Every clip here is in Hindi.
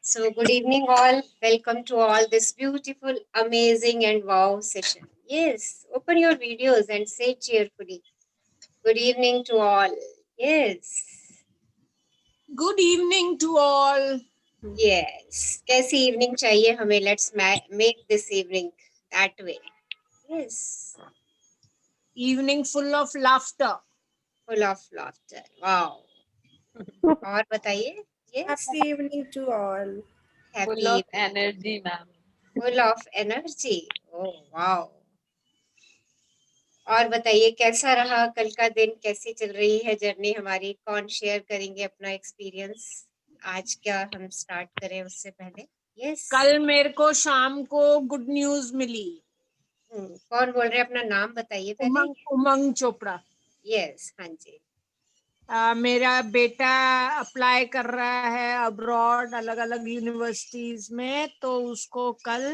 So, good evening, all. Welcome to all this beautiful, amazing, and wow session. Yes, open your videos and say cheerfully. Good evening to all. Yes, Good evening to all. yes. कैसी evening चाहिए हमें? Let's make this evening that way. Yes, Evening full of laughter. full of laughter. Wow. और बताइए. Yes, Happy evening to all. happy Full of evening. energy, ma'am. Full of energy. Oh, wow. और बताइए कैसा रहा कल का दिन, कैसी चल रही है जर्नी हमारी? कौन शेयर करेंगे अपना एक्सपीरियंस? आज क्या हम स्टार्ट करें उससे पहले? यस, कल मेरे को शाम को गुड न्यूज मिली। कौन बोल रहे हैं? अपना नाम बताइए पहले. उमंग चोपड़ा। यस, हाँ जी. मेरा बेटा अप्लाई कर रहा है अब्रॉड अलग अलग यूनिवर्सिटीज में, तो उसको कल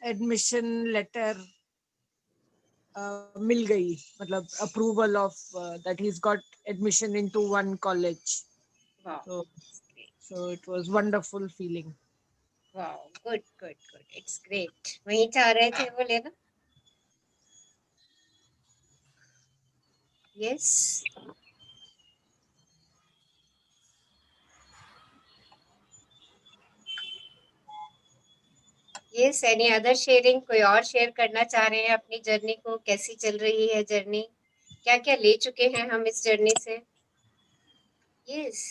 एडमिशन लेटर मिल गई, मतलब approval of that he got admission into one college. Wow, so it was wonderful feeling. Wow, good good good, it's great. वहीं चाह रहे थे वो लेना. Yes, yes. Any other sharing? कोई और शेयर करना चाह रहे हैं अपनी जर्नी को? कैसी चल रही है जर्नी? क्या क्या ले चुके हैं हम इस जर्नी से? यस,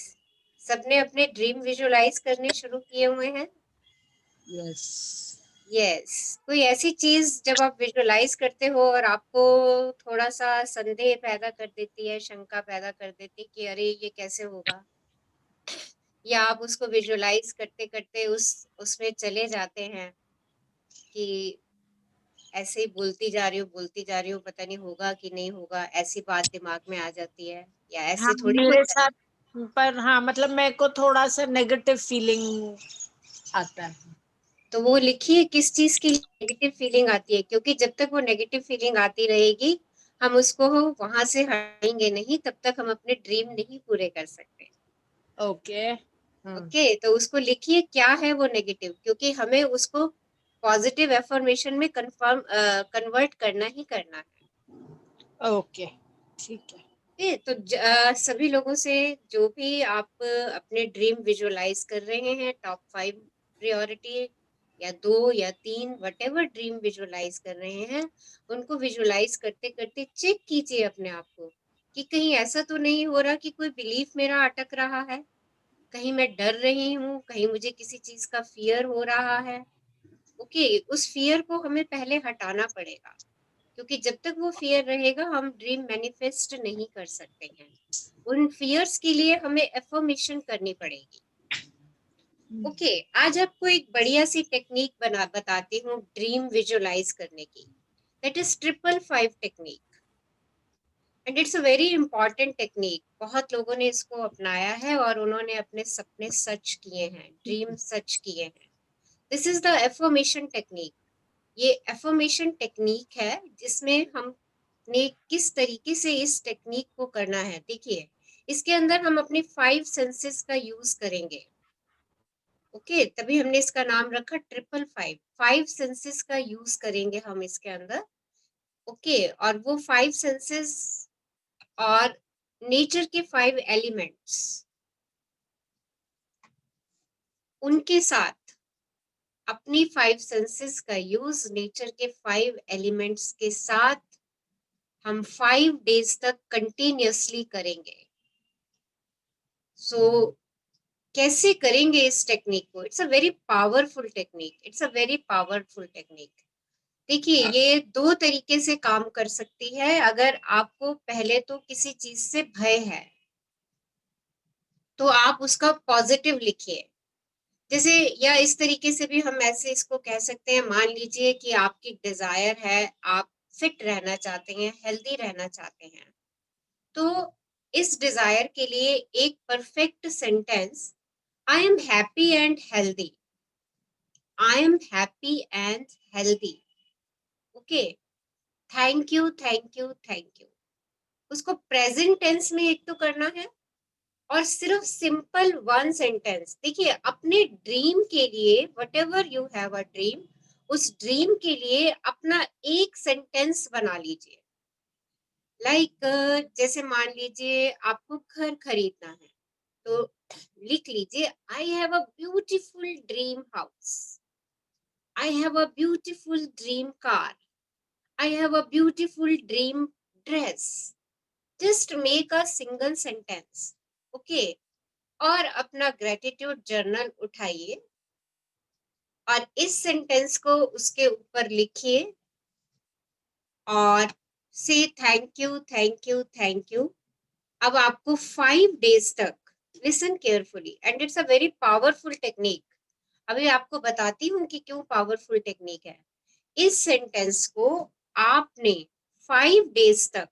सबने अपने ड्रीम विजुलाइज करने शुरू किए हुए हैं. यस। यस, कोई ऐसी चीज जब आप विजुलाइज करते हो और आपको थोड़ा सा संदेह पैदा कर देती है, शंका पैदा कर देती है कि अरे ये कैसे होगा, या आप उसको विजुलाइज करते करते उसमें चले जाते हैं कि ऐसे ही बोलती जा रही हूँ, पता नहीं होगा कि नहीं होगा, ऐसी बात दिमाग में आ जाती है, या हाँ, ऐसे थोड़ी मेरे होता है. साथ। पर हाँ, मतलब मेरे को थोड़ा सा नेगेटिव फीलिंग आता है। तो वो लिखिए किस चीज की नेगेटिव फीलिंग आती है, क्योंकि जब तक वो नेगेटिव फीलिंग आती रहेगी हम उसको वहां से हटाएंगे नहीं, तब तक हम अपने ड्रीम नहीं पूरे कर सकते. ओके। ओके, तो उसको लिखिए क्या है वो नेगेटिव, क्योंकि हमें उसको पॉजिटिव एफर्मेशन में कन्वर्ट करना ही करना है. ओके, ठीक है। तो सभी लोगों से जो भी आप अपने ड्रीम विजुअलाइज कर रहे हैं, टॉप 5 प्रायोरिटी या 2 या 3, वटेवर ड्रीम विजुअलाइज कर रहे हैं, उनको विजुअलाइज करते करते चेक कीजिए अपने आप को कि कहीं ऐसा तो नहीं हो रहा कि कोई बिलीफ मेरा अटक रहा है, कहीं मैं डर रही हूँ, कहीं मुझे किसी चीज का फियर हो रहा है. ओके, उस फियर को हमें पहले हटाना पड़ेगा, क्योंकि जब तक वो फियर रहेगा हम ड्रीम मैनिफेस्ट नहीं कर सकते हैं. उन फियर्स के लिए हमें एफर्मेशन करनी पड़ेगी. ओके, आज आपको एक बढ़िया सी टेक्निक बताती हूँ ड्रीम विजुअलाइज करने की. That is 555 technique, and it's a very important technique. बहुत लोगों ने इसको अपनाया है और उन्होंने अपने सपने सच किए हैं, ड्रीम सच किए हैं. This is the affirmation technique. ये एफर्मेशन टेक्निक है जिसमें हमने किस तरीके से इस टेक्निक को करना है. देखिए, इसके अंदर हम अपने 5 सेंसेस का यूज करेंगे. ओके, तभी हमने इसका नाम रखा 555. 5 सेंसेस का यूज करेंगे हम इसके अंदर. ओके, और वो 5 सेंसेस और नेचर के 5 एलिमेंट्स, उनके साथ अपनी 5 सेंसेस का यूज नेचर के 5 एलिमेंट्स के साथ हम 5 डेज तक कंटिन्यूअसली करेंगे. सो कैसे करेंगे इस टेक्निक को? It's a very powerful technique, it's a very powerful technique. देखिए, ये 2 तरीके से काम कर सकती है. अगर आपको पहले तो किसी चीज से भय है तो आप उसका पॉजिटिव लिखिए. जैसे, या इस तरीके से भी हम ऐसे इसको कह सकते हैं, मान लीजिए कि आपकी डिजायर है, आप फिट रहना चाहते हैं, हेल्दी रहना चाहते हैं, तो इस डिजायर के लिए एक perfect sentence, I am happy and healthy. I am happy and healthy. Okay, thank you thank you thank you. उसको प्रेजेंट टेंस में एक तो करना है, और सिर्फ सिंपल वन सेंटेंस। देखिए अपने ड्रीम के लिए, what ever you have a dream, उस ड्रीम के लिए अपना एक सेंटेंस बना लीजिए। जैसे मान लीजिए आपको घर खरीदना है, तो लिख लीजिए I have a beautiful dream house, I have a beautiful dream car, I have a beautiful dream dress. Just make a single sentence, okay. और अपना ग्रेटिट्यूड जर्नल उठाइए और इस सेंटेंस को उसके ऊपर लिखिए और से thank you thank you thank you. अब आपको 5 डेज तक, listen carefully and it's a very powerful technique. अभी आपको बताती हूँ कि क्यों पावरफुल टेक्निक है। इस सेंटेंस को आपने 5 डेज तक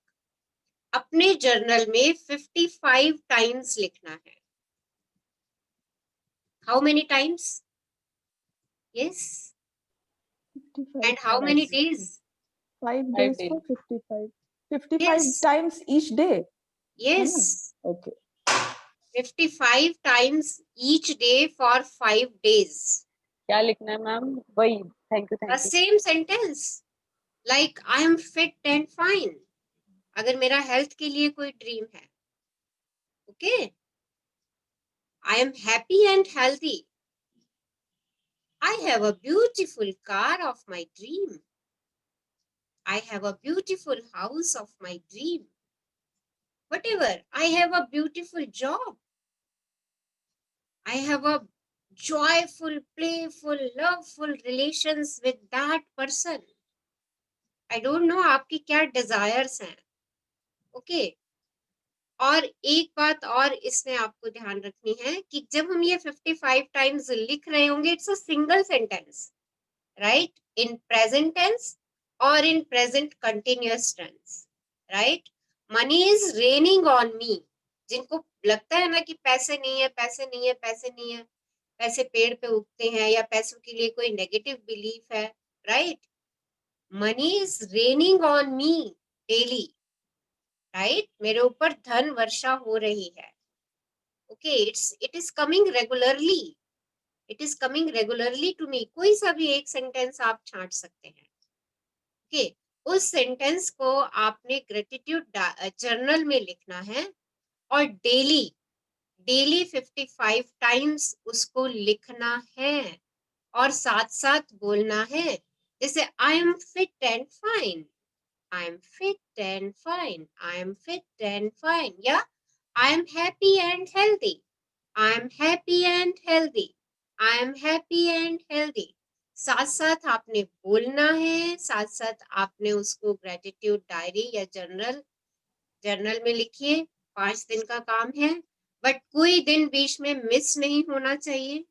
अपने जर्नल में 55 टाइम्स लिखना है। How many times? Yes. And how many days? 5 days for 55. 55 Yes. times each day. Yes. Okay. 55 times each day for 5 days. क्या लिखना है मैम? वही thank you The thank you. same sentence like I am fit and fine. अगर मेरा हेल्थ के लिए कोई ड्रीम है, okay, I am happy and healthy. I have a beautiful car of my dream. I have a beautiful house of my dream. Whatever, I have a beautiful job. I have a joyful, playful, loveful relations with that person. I don't know आपकी क्या desires हैं, ओके। और एक बात और इसमें आपको ध्यान रखनी है कि जब हम ये 55 टाइम्स लिख रहे होंगे, it's a single sentence, right, in present tense और in present continuous tense, right. Money is raining on me. जिनको लगता है ना कि पैसे नहीं है, पैसे नहीं है, पैसे नहीं है, पैसे पेड़ पे उगते हैं, या पैसों के लिए कोई नेगेटिव बिलीफ है, right. Money is raining on me daily, right. मेरे ऊपर धन वर्षा हो रही है, okay. It is coming regularly, it is coming regularly to me. कोई सा भी एक सेंटेंस आप छांट सकते हैं, ओके। उस सेंटेंस को आपने ग्रेटिट्यूड जर्नल में लिखना है और डेली डेली 55 टाइम्स उसको लिखना है और साथ साथ बोलना है। जैसे I am fit and fine, I am fit and fine, I am fit and fine, या I am happy and healthy, I am happy and healthy, I am happy and healthy. साथ साथ आपने बोलना है, साथ साथ आपने उसको ग्रेटिट्यूड डायरी या जर्नल में लिखिए। 5 दिन का काम है, बट कोई दिन बीच में मिस नहीं होना चाहिए,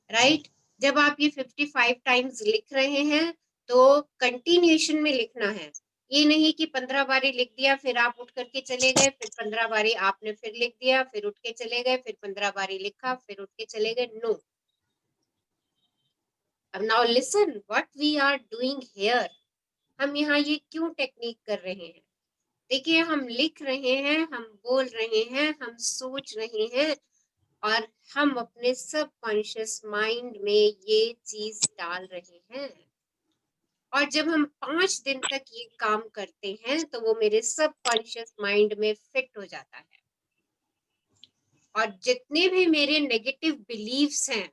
राइट। जब आप ये 55 टाइम्स लिख रहे हैं तो कंटिन्यूएशन में लिखना है। ये नहीं कि 15 बारी लिख दिया फिर आप उठ करके चले गए, फिर 15 बारी आपने फिर लिख दिया, फिर उठ के चले गए, फिर 15 बारी लिखा, फिर उठ के चले गए। नो। अब now listen what we are doing here. हम यहाँ ये क्यों टेक्निक कर रहे हैं? देखिए हम लिख रहे हैं, हम बोल रहे हैं, हम सोच रहे हैं और हम अपने सब कॉन्शियस माइंड में ये चीज डाल रहे हैं। और जब हम 5 दिन तक ये काम करते हैं तो वो मेरे सब कॉन्शियस माइंड में फिट हो जाता है। और जितने भी मेरे नेगेटिव बिलीव्स हैं,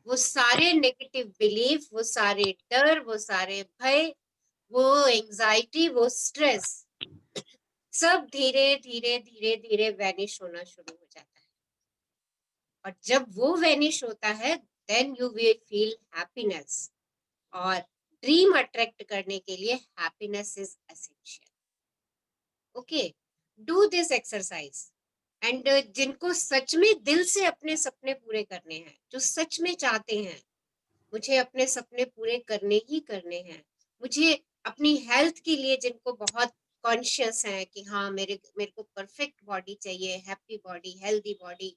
वो सारे नेगेटिव बिलीफ, वो सारे डर, वो सारे भय, वो एंजाइटी, वो स्ट्रेस, सब धीरे धीरे धीरे धीरे वैनिश होना शुरू हो जाता है। और जब वो वैनिश होता है then you will feel happiness. और ड्रीम अट्रैक्ट करने के लिए happiness is essential, okay. Do this exercise and जिनको सच में दिल से अपने सपने पूरे करने हैं, जो सच में चाहते हैं मुझे अपने सपने पूरे करने ही करने हैं, मुझे अपनी हेल्थ के लिए जिनको बहुत कॉन्शियस है कि हाँ मेरे को परफेक्ट बॉडी चाहिए, happy body, healthy body,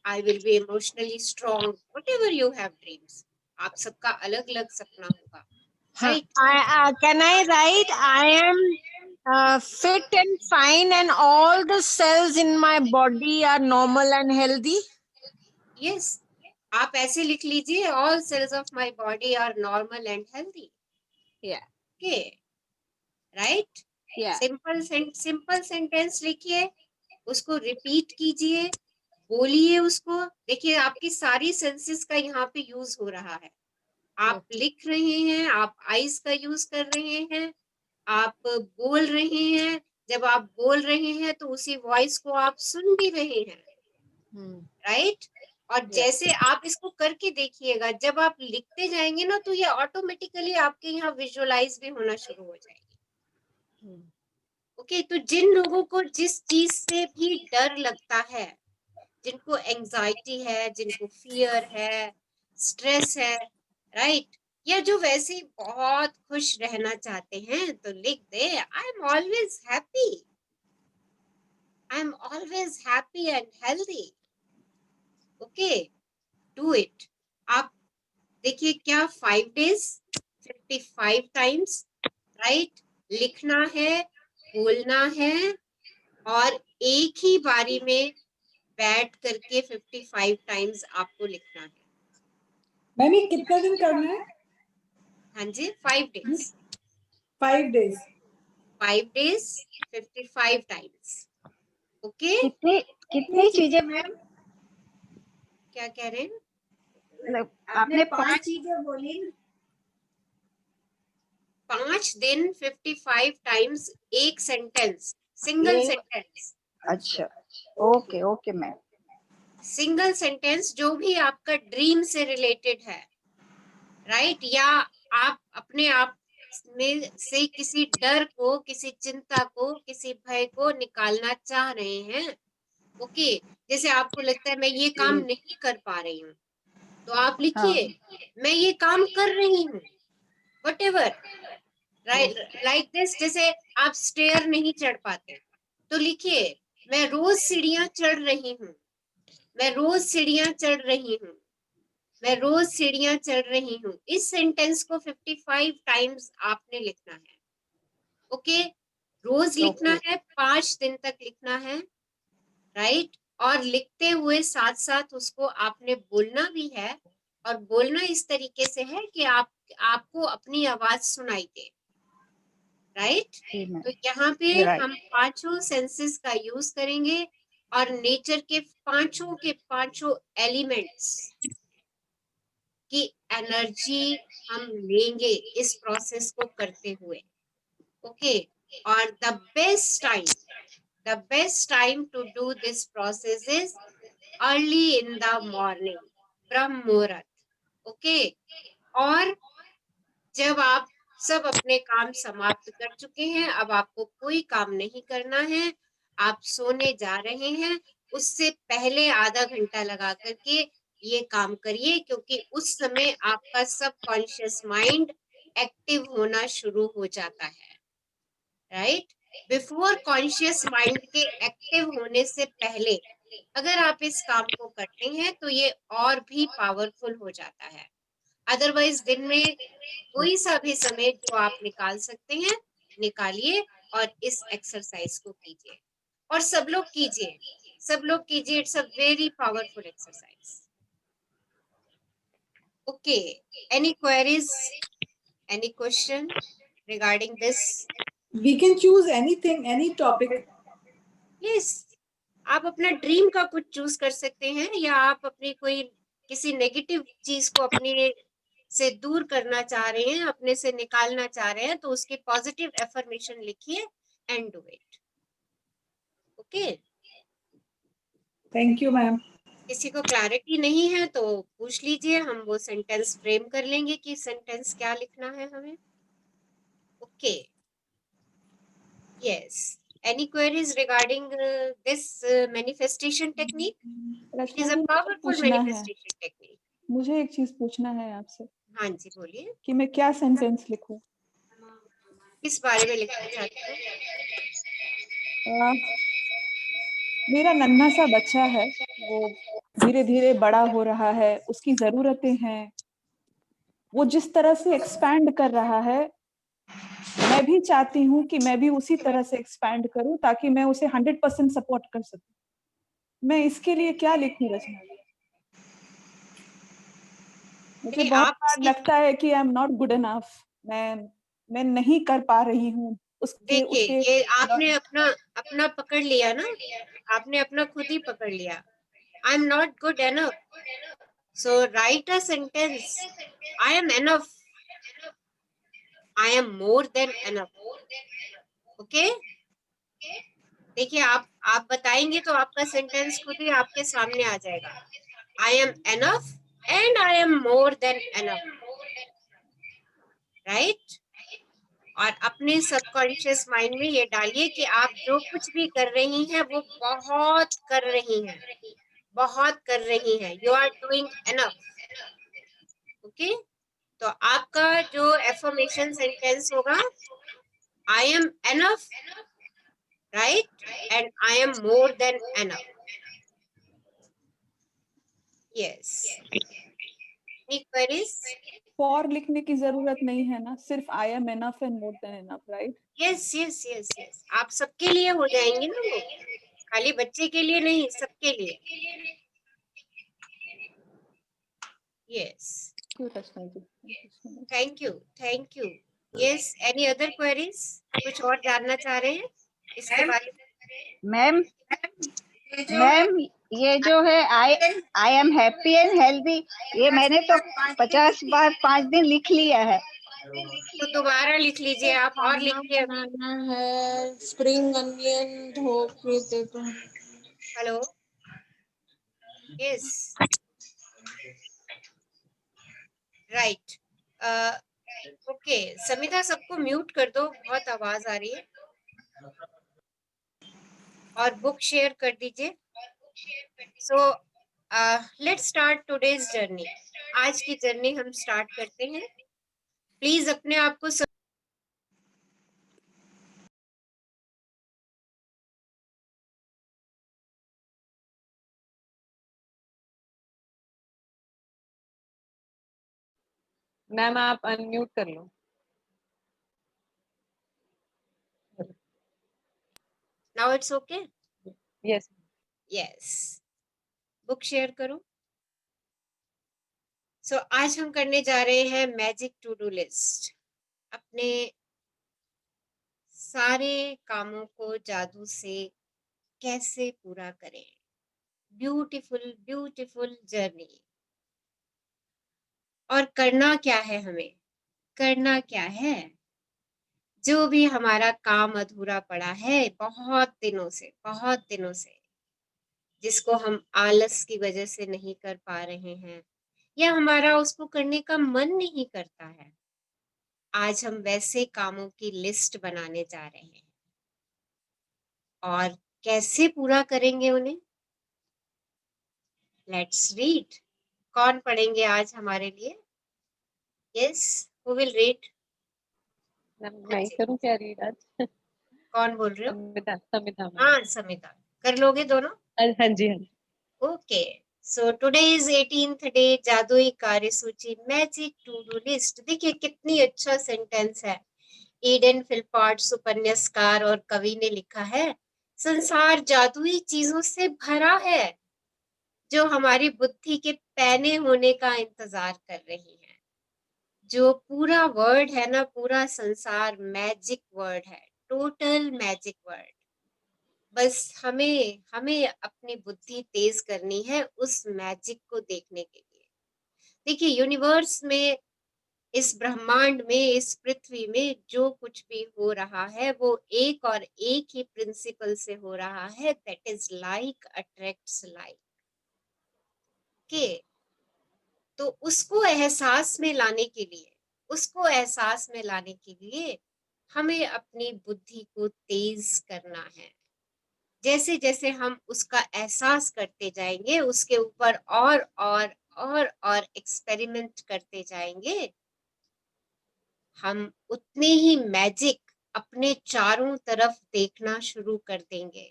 I will be emotionally strong, whatever you have dreams. आप सबका अलग अलग सपना होगा, right. Can I write? I am Fit and fine, and all the cells in my body are normal and healthy. Yes, आप ऐसे लिख लीजिए, all cells of my body are normal and healthy. Yeah. Okay, right? Yeah. Simple sentence लिखिए, उसको रिपीट कीजिए, बोलिए उसको। देखिए आपकी सारी सेंसेस का यहाँ पे यूज हो रहा है। आप लिख रहे हैं, आप आईज का यूज कर रहे हैं, आप बोल रहे हैं। जब आप बोल रहे हैं तो उसी वॉइस को आप सुन भी रहे हैं, राइट? और जैसे आप इसको करके देखिएगा, जब आप लिखते जाएंगे ना तो ये ऑटोमेटिकली आपके यहाँ विजुअलाइज भी होना शुरू हो जाएगी। ओके, तो जिन लोगों को जिस चीज से भी डर लगता है, जिनको एंजाइटी है, जिनको फियर है, स्ट्रेस है, राइट, या जो वैसे ही बहुत खुश रहना चाहते हैं, तो लिख दे, I am always happy, I am always happy and healthy. Okay, do it. आप देखिए क्या 5 days 55 टाइम्स, राइट, लिखना है, बोलना है, और एक ही बारी में बैठ करके 55 टाइम्स आपको लिखना है। मैम ये कितना दिन करना है? हाँ जी, 5 days 5 days 5 days 55 times. Okay, कितनी चीजें मैम? क्या कह रहे हैं? मतलब आपने 5 चीजें बोली ना। 5 दिन 55 टाइम्स एक सेंटेंस, सिंगल सेंटेंस। अच्छा, okay okay ma'am. Single sentence जो भी आपका ड्रीम से रिलेटेड है, राइट, या आप अपने आप में से किसी डर को, किसी चिंता को, किसी भय को निकालना चाह रहे हैं। ओके, जैसे आपको लगता है मैं ये काम नहीं कर पा रही हूँ, तो आप लिखिए, मैं ये काम कर रही हूँ, व्हाटएवर, राइट, लाइक दिस। जैसे आप स्टेयर नहीं चढ़ पाते, तो लिखिए, मैं रोज सीढ़ियां चढ़ रही हूँ, मैं रोज सीढ़ियां चढ़ रही हूँ, मैं रोज सीढ़ियां चढ़ रही हूँ। इस सेंटेंस को 55 टाइम्स आपने लिखना है। ओके, रोज लिखना है, 5 दिन तक लिखना है, राइट, और लिखते हुए साथ साथ उसको आपने बोलना भी है, और बोलना इस तरीके से है कि आपको अपनी आवाज सुनाई दे, राइट। तो यहाँ पे हम पांचों सेंसेस का यूज करेंगे, और नेचर के पांचों एलिमेंट्स की एनर्जी हम लेंगे इस प्रोसेस को करते हुए। ओके, और the best time to do this process is early in the morning, ब्रह्म मुहूर्त। ओके, और जब आप सब अपने काम समाप्त कर चुके हैं, अब आपको कोई काम नहीं करना है, आप सोने जा रहे हैं, उससे पहले आधा घंटा लगा करके ये काम करिए, क्योंकि उस समय आपका सबकॉन्शियस माइंड एक्टिव होना शुरू हो जाता है, राइट। बिफोर कॉन्शियस माइंड के एक्टिव होने से पहले अगर आप इस काम को करते हैं तो ये और भी पावरफुल हो जाता है। अदरवाइज दिन में कोई सा भी समय जो आप निकाल सकते हैं, निकालिए और इस एक्सरसाइज को कीजिए, और सब लोग कीजिए, it's a very powerful exercise. Okay, any queries, any question regarding this? we can choose anything, any topic. Yes, आप अपना ड्रीम का कुछ चूज कर सकते हैं, या आप अपनी कोई किसी नेगेटिव चीज को अपने से दूर करना चाह रहे हैं, अपने से निकालना चाह रहे हैं, तो उसकी पॉजिटिव एफर्मेशन लिखिए and do it. Okay, Thank you ma'am. किसी को क्लैरिटी नहीं है तो पूछ लीजिए, हम वो सेंटेंस फ्रेम कर लेंगे कि सेंटेंस क्या लिखना है हमें। Okay, yes, any queries regarding this manifestation technique? It is a powerful manifestation technique. मुझे एक चीज पूछना है आपसे। हाँ जी, बोलिए। कि मैं क्या सेंटेंस लिखूं? किस बारे में लिखना चाहते हो? मेरा नन्हा सा बच्चा है, वो धीरे धीरे बड़ा हो रहा है, उसकी जरूरतें हैं, वो जिस तरह से एक्सपैंड कर रहा है, मैं भी चाहती हूँ कि मैं भी उसी तरह से एक्सपैंड करूँ ताकि मैं उसे 100% सपोर्ट कर सकूं। मैं इसके लिए क्या लिखूं रचना जी? मुझे नहीं, बहुत आप बार लगता है कि I am not good enough, मैं नहीं कर पा रही हूँ उसके देखिए, उसके ये आपने अपना अपना पकड़ लिया ना, आपने अपना खुद ही पकड़ लिया। I am not good enough, so right a sentence, I am enough, I am more than enough. Okay, देखिए आप बताएंगे तो आपका सेंटेंस खुद ही आपके सामने आ जाएगा। आई am enough and I am more than enough, right. और अपने सबकॉन्शियस माइंड में ये डालिए कि आप जो कुछ भी कर रही हैं वो बहुत कर रही हैं, बहुत कर रही हैं। You are doing enough. Okay, तो आपका जो एफर्मेशन सेंटेंस होगा, I am enough, right, and I am more than enough. Yes, queries? For लिखने की जरूरत नहीं है ना, सिर्फ I am enough and more than enough, right? Yes yes yes yes, आप सबके लिए हो जाएंगे ना वो, खाली बच्चे के लिए नहीं, सबके लिए। Yes, thank you, thank you. Yes, any other queries? कुछ और जानना चाह रहे हैं इसके बारे मैम में? जो मैम ये जो है आई एम हैप्पी एंड हेल्दी, ये मैंने तो 50 बार 5 दिन लिख लिया है। तो दोबारा लिख लीजिए आप, और खाना लिखिए। बनाना है, स्प्रिंग अनियन धो के दे दो। Hello, yes, right. Okay, Samita सबको म्यूट कर दो, बहुत आवाज आ रही है। और बुक शेयर कर दीजिए। So let's start today's journey. आज की जर्नी हम स्टार्ट करते हैं। प्लीज अपने आप को मैम आप अनम्यूट कर लो। Now it's okay. Yes. Yes, book share करो। सो आज हम करने जा रहे हैं मैजिक टू डू लिस्ट। अपने सारे कामों को जादू से कैसे पूरा करें। Beautiful beautiful journey. और करना क्या है, हमें करना क्या है? जो भी हमारा काम अधूरा पड़ा है बहुत दिनों से, जिसको हम आलस की वजह से नहीं कर पा रहे हैं, या हमारा उसको करने का मन नहीं करता है, आज हम वैसे कामों की लिस्ट बनाने जा रहे हैं। और कैसे पूरा करेंगे उन्हें? Let's read. कौन पढ़ेंगे आज हमारे लिए? Yes, who will read? मैं ही करूँ क्या रीड आज? कौन बोल रहे हो? समिता, समिता मैम। हाँ, समिता, कर लोगे दोनों? हाँ जी, हाँ जी। Okay, so today is 18th day, जादुई कार्य सूची, मैजिक टू डू लिस्ट। देखिए कितनी अच्छा सेंटेंस है। ईडन फिलपार्ट्स उपन्यासकार और कवि ने लिखा है, संसार जादुई चीजों से भरा है जो हमारी बुद्धि के पैने होने का इंतजार कर रही है। जो पूरा वर्ड है ना, पूरा संसार मैजिक वर्ड है, टोटल मैजिक वर्ड। बस हमें हमें अपनी बुद्धि तेज करनी है उस मैजिक को देखने के लिए। देखिए यूनिवर्स में, इस ब्रह्मांड में, इस पृथ्वी में जो कुछ भी हो रहा है वो एक और एक ही प्रिंसिपल से हो रहा है, that is like attracts like के। तो उसको एहसास में लाने के लिए, उसको एहसास में लाने के लिए हमें अपनी बुद्धि को तेज करना है। जैसे जैसे हम उसका एहसास करते जाएंगे, उसके ऊपर और एक्सपेरिमेंट करते जाएंगे, हम उतने ही मैजिक अपने चारों तरफ देखना शुरू कर देंगे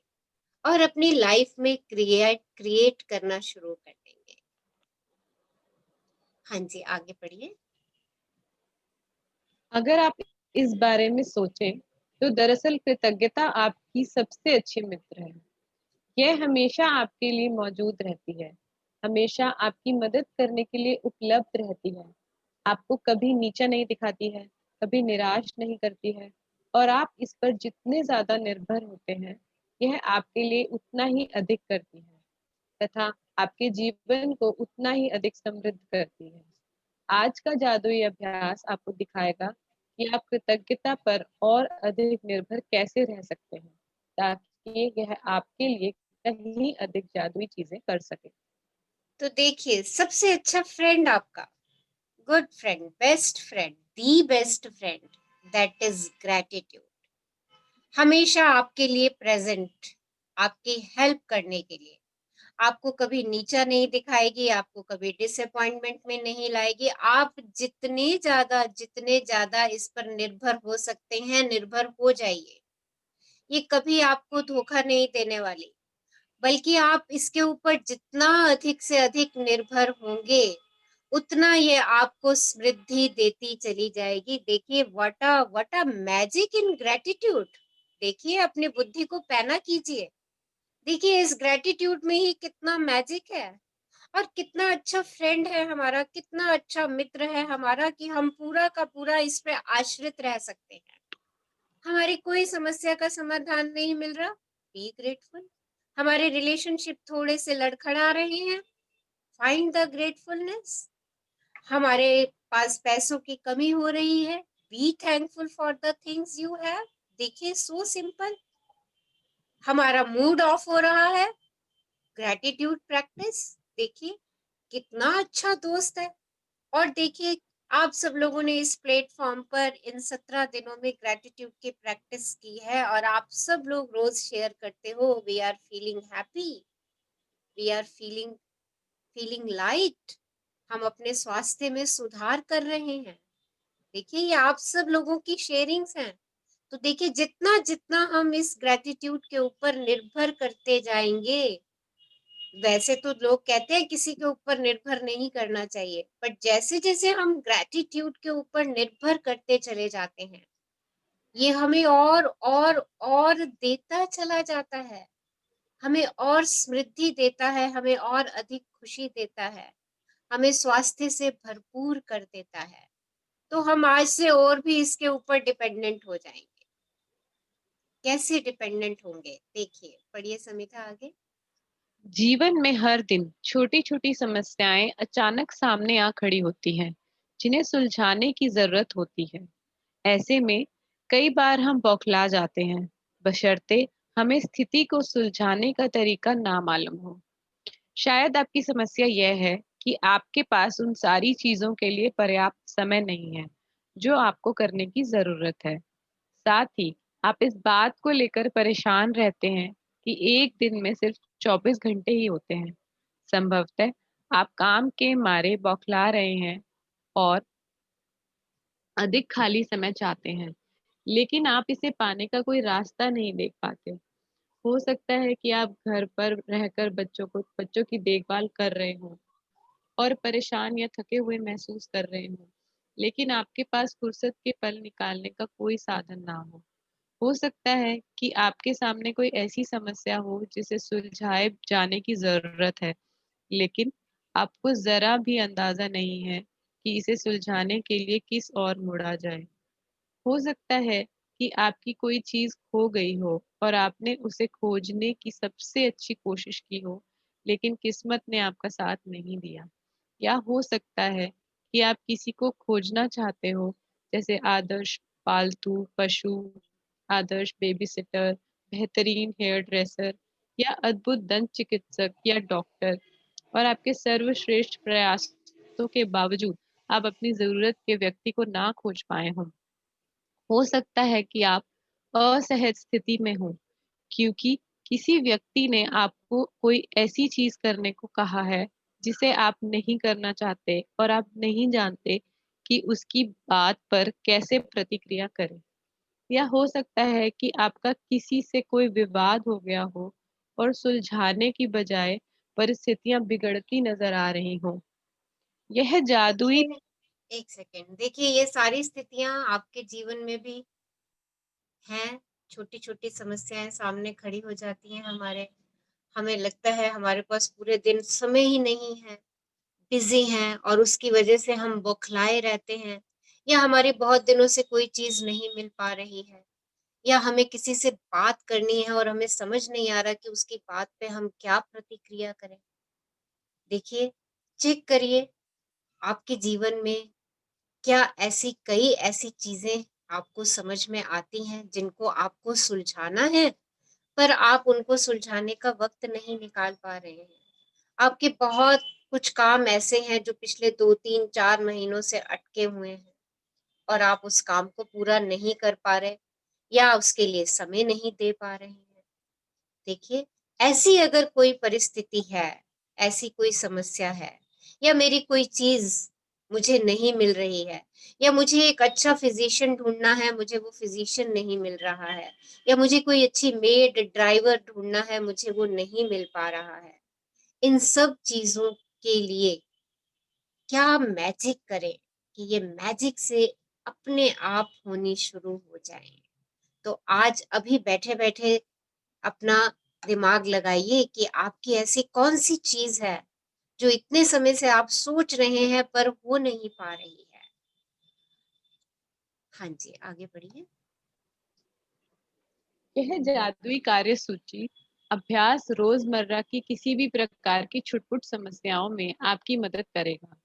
और अपनी लाइफ में क्रिएट करना शुरू कर देंगे। हाँ जी, आगे बढ़िए। अगर आप इस बारे में सोचें तो दरअसल कृतज्ञता आपकी सबसे अच्छी मित्र है। यह हमेशा आपके लिए मौजूद रहती है, हमेशा आपकी मदद करने के लिए उपलब्ध रहती है, आपको कभी नीचा नहीं दिखाती है, कभी निराश नहीं करती है, और आप इस पर जितने ज्यादा निर्भर होते हैं, यह आपके लिए उतना ही अधिक करती है तथा आपके जीवन को उतना ही अधिक समृद्ध करती है। आज का जादुई अभ्यास आपको दिखाएगा कि आप कृतज्ञता पर और अधिक निर्भर कैसे रह सकते हैं, ताकि यह आपके लिए कहीं अधिक जादुई चीजें कर सके। तो देखिए, सबसे अच्छा फ्रेंड आपका, good friend, best friend, the best friend, that is gratitude. हमेशा आपके लिए प्रेजेंट, आपकी हेल्प करने के लिए, आपको कभी नीचा नहीं दिखाएगी, आपको कभी डिसअपॉइंटमेंट में नहीं लाएगी। आप जितने ज्यादा इस पर निर्भर हो सकते हैं, निर्भर हो जाइए। ये कभी आपको धोखा नहीं देने वाली, बल्कि आप इसके ऊपर जितना अधिक से अधिक निर्भर होंगे, उतना ये आपको समृद्धि देती चली जाएगी। देखिए, what a magic in gratitude. देखिए, अपनी बुद्धि को पैना कीजिए, देखिए इस ग्रेटिट्यूड में ही कितना मैजिक है, और कितना अच्छा फ्रेंड है हमारा, कितना अच्छा मित्र है हमारा, कि हम पूरा का पूरा इस पे आश्रित रह सकते हैं। हमारी कोई समस्या का समाधान नहीं मिल रहा, बी ग्रेटफुल। हमारे रिलेशनशिप थोड़े से लड़खड़ा रहे हैं, फाइंड द ग्रेटफुलनेस। हमारे पास पैसों की कमी हो रही है, be thankful for the things you have. देखिए, सो सिंपल। हमारा मूड ऑफ हो रहा है, ग्रेटिट्यूड प्रैक्टिस। देखिए कितना अच्छा दोस्त है। और देखिए, आप सब लोगों ने इस प्लेटफॉर्म पर इन 17 दिनों में ग्रेटिट्यूड की प्रैक्टिस की है, और आप सब लोग रोज शेयर करते हो, we are feeling happy, we are feeling light, हम अपने स्वास्थ्य में सुधार कर रहे हैं। देखिए, ये आप सब लोगों की शेयरिंग्स हैं। तो देखिए, जितना जितना हम इस ग्रेटिट्यूड के ऊपर निर्भर करते जाएंगे, वैसे तो लोग कहते हैं किसी के ऊपर निर्भर नहीं करना चाहिए, बट जैसे जैसे हम ग्रेटिट्यूड के ऊपर निर्भर करते चले जाते हैं, ये हमें और देता चला जाता है, हमें और समृद्धि देता है, हमें और अधिक खुशी देता है, हमें स्वास्थ्य से भरपूर कर देता है। तो हम आज से और भी इसके ऊपर डिपेंडेंट हो जाएंगे। कैसे डिपेंडेंट होंगे, देखिए, पढ़िए समिता आगे। जीवन में हर दिन छोटी छोटी समस्याएं अचानक सामने आ खड़ी होती हैं, जिन्हें सुलझाने की जरूरत होती है। ऐसे में कई बार हम बौखला जाते हैं, बशर्ते हमें स्थिति को सुलझाने का तरीका ना मालूम हो। शायद आपकी समस्या यह है कि आपके पास उन सारी चीजों के लिए पर्याप्त समय नहीं है जो आपको करने की जरूरत है। साथ ही आप इस बात को लेकर परेशान रहते हैं कि एक दिन में सिर्फ 24 घंटे ही होते हैं। संभवतः आप काम के मारे बौखला रहे हैं और अधिक खाली समय चाहते हैं, लेकिन आप इसे पाने का कोई रास्ता नहीं देख पाते। हो सकता है कि आप घर पर रहकर बच्चों की देखभाल कर रहे हो और परेशान या थके हुए महसूस कर रहे हो, लेकिन आपके पास फुर्सत के पल निकालने का कोई साधन ना हो। हो सकता है कि आपके सामने कोई ऐसी समस्या हो जिसे सुलझाए जाने की जरूरत है, लेकिन आपको जरा भी अंदाजा नहीं है कि इसे सुलझाने के लिए किस ओर मुड़ा जाए। हो सकता है कि आपकी कोई चीज खो गई हो और आपने उसे खोजने की सबसे अच्छी कोशिश की हो, लेकिन किस्मत ने आपका साथ नहीं दिया। या हो सकता है कि आप किसी को खोजना चाहते हो, जैसे आदर्श पालतू पशु, आदर्श बेबीसिटर, बेहतरीन हेयर ड्रेसर या अद्भुत दंत चिकित्सक या डॉक्टर, और आपके सर्वश्रेष्ठ प्रयासों के बावजूद आप अपनी जरूरत के व्यक्ति को ना खोज पाए हों। हो सकता है कि आप असहज स्थिति में हो क्योंकि किसी व्यक्ति ने आपको कोई ऐसी चीज करने को कहा है जिसे आप नहीं करना चाहते, और आप नहीं जानते कि उसकी बात पर कैसे प्रतिक्रिया करें। या हो सकता है कि आपका किसी से कोई विवाद हो गया हो और सुलझाने की बजाय परिस्थितियां बिगड़ती नजर आ रही हो। यह जादुई एक सेकेंड, देखिए ये सारी स्थितियां आपके जीवन में भी हैं। छोटी छोटी समस्याएं सामने खड़ी हो जाती हैं हमारे, हमें लगता है हमारे पास पूरे दिन समय ही नहीं है, बिजी हैं, और उसकी वजह से हम बौखलाए रहते हैं, या हमारी बहुत दिनों से कोई चीज नहीं मिल पा रही है, या हमें किसी से बात करनी है और हमें समझ नहीं आ रहा कि उसकी बात पे हम क्या प्रतिक्रिया करें। देखिए, चेक करिए आपके जीवन में क्या कई ऐसी चीजें आपको समझ में आती हैं जिनको आपको सुलझाना है, पर आप उनको सुलझाने का वक्त नहीं निकाल पा रहे हैं। आपके बहुत कुछ काम ऐसे हैं जो पिछले 2 3 4 महीनों से अटके हुए हैं, और आप उस काम को पूरा नहीं कर पा रहे, या उसके लिए समय नहीं दे पा रहे हैं। देखिए, ऐसी अगर कोई परिस्थिति है, ऐसी कोई समस्या है, या मेरी कोई चीज मुझे नहीं मिल रही है, या मुझे एक अच्छा फिजिशियन ढूंढना है, मुझे वो फिजिशियन नहीं मिल रहा है, या मुझे कोई अच्छी मेड ड्राइवर ढूंढना है, मुझे वो नहीं मिल पा रहा है, इन सब चीजों के लिए क्या मैजिक करें कि ये मैजिक से अपने आप होनी शुरू हो जाए। तो आज अभी बैठे बैठे अपना दिमाग लगाइए कि आपकी ऐसी कौन सी चीज है जो इतने समय से आप सोच रहे हैं पर हो नहीं पा रही है। हाँ जी, आगे बढ़िए। यह जादुई कार्य सूची अभ्यास रोजमर्रा की किसी भी प्रकार की छुटपुट समस्याओं में आपकी मदद करेगा।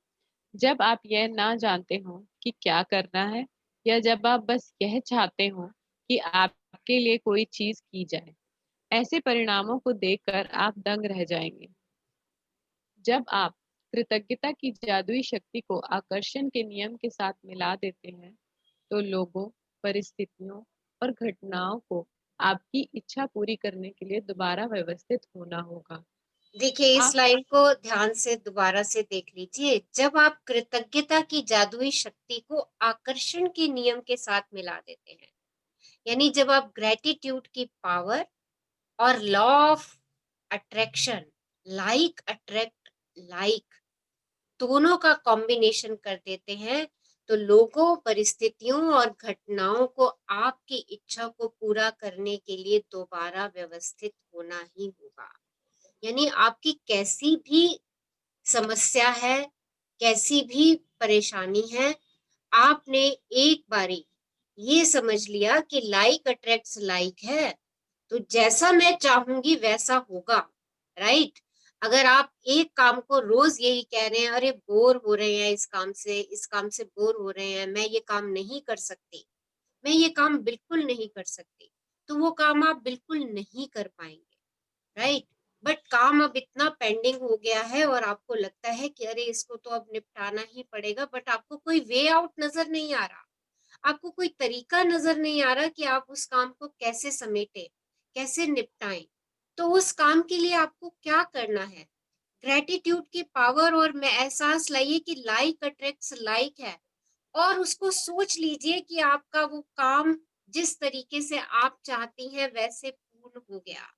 जब आप यह ना जानते हो कि क्या करना है, या जब आप बस यह चाहते हो कि आपके लिए कोई चीज की जाए, ऐसे परिणामों को देखकर आप दंग रह जाएंगे। जब आप कृतज्ञता की जादुई शक्ति को आकर्षण के नियम के साथ मिला देते हैं, तो लोगों, परिस्थितियों और घटनाओं को आपकी इच्छा पूरी करने के लिए दोबारा व्यवस्थित होना होगा। देखिए, इस आप लाइन को ध्यान से दोबारा से देख लीजिए। जब आप कृतज्ञता की जादुई शक्ति को आकर्षण के नियम के साथ मिला देते हैं, यानी जब आप ग्रेटिट्यूड की पावर और law of attraction, like attract like, दोनों का कॉम्बिनेशन कर देते हैं, तो लोगों, परिस्थितियों और घटनाओं को आपकी इच्छा को पूरा करने के लिए दोबारा व्यवस्थित होना ही होगा। यानी आपकी कैसी भी समस्या है, कैसी भी परेशानी है, आपने एक बारी ये समझ लिया कि लाइक अट्रैक्ट्स लाइक है, तो जैसा मैं चाहूंगी वैसा होगा, राइट। अगर आप एक काम को रोज यही कह रहे हैं, अरे बोर हो रहे हैं इस काम से बोर हो रहे हैं, मैं ये काम नहीं कर सकती, मैं ये काम बिल्कुल नहीं कर सकती, तो वो काम आप बिल्कुल नहीं कर पाएंगे, राइट। बट काम अब इतना पेंडिंग हो गया है और आपको लगता है कि अरे इसको तो अब निपटाना ही पड़ेगा, बट आपको कोई वे आउट नजर नहीं आ रहा, आपको कोई तरीका नजर नहीं आ रहा कि आप उस काम को कैसे समेटे, कैसे निपटाएं। तो उस काम के लिए आपको क्या करना है, ग्रेटिट्यूड की पावर और मैं एहसास लाइए कि लाइक अट्रैक्ट्स लाइक है, और उसको सोच लीजिए कि आपका वो काम जिस तरीके से आप चाहती हैं वैसे पूर्ण हो गया।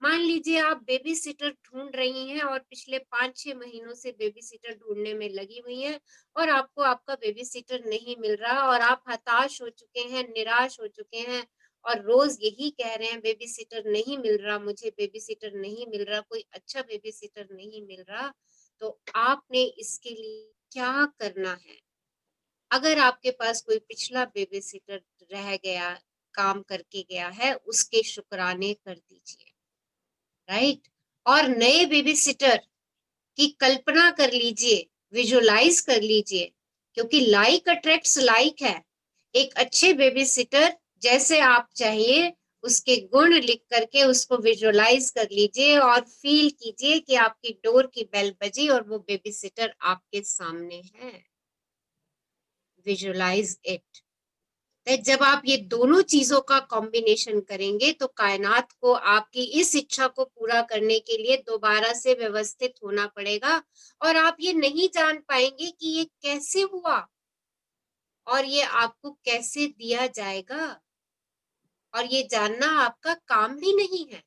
मान लीजिए आप बेबी सिटर ढूंढ रही हैं और पिछले 5 6 महीनों से बेबी सिटर ढूंढने में लगी हुई हैं, और आपको आपका बेबी सिटर नहीं मिल रहा, और आप हताश हो चुके हैं, निराश हो चुके हैं, और रोज यही कह रहे हैं बेबी सिटर नहीं मिल रहा, मुझे बेबी सिटर नहीं मिल रहा, कोई अच्छा बेबी सिटर नहीं मिल रहा। तो आपने इसके लिए क्या करना है? अगर आपके पास कोई पिछला बेबी सिटर रह गया, काम करके गया है, उसके शुक्राने कर दीजिए, राइट। और नए बेबी सिटर की कल्पना कर लीजिए, विजुलाइज कर लीजिए, क्योंकि लाइक अट्रैक्ट्स लाइक है। एक अच्छे बेबी सिटर जैसे आप चाहिए उसके गुण लिख करके उसको विजुलाइज कर लीजिए, और फील कीजिए कि आपकी डोर की बेल बजी और वो बेबी सिटर आपके सामने है। Visualize it. जब आप ये दोनों चीजों का कॉम्बिनेशन करेंगे तो कायनात को आपकी इस इच्छा को पूरा करने के लिए दोबारा से व्यवस्थित होना पड़ेगा, और आप ये नहीं जान पाएंगे कि ये कैसे हुआ और ये आपको कैसे दिया जाएगा। और ये जानना आपका काम भी नहीं है,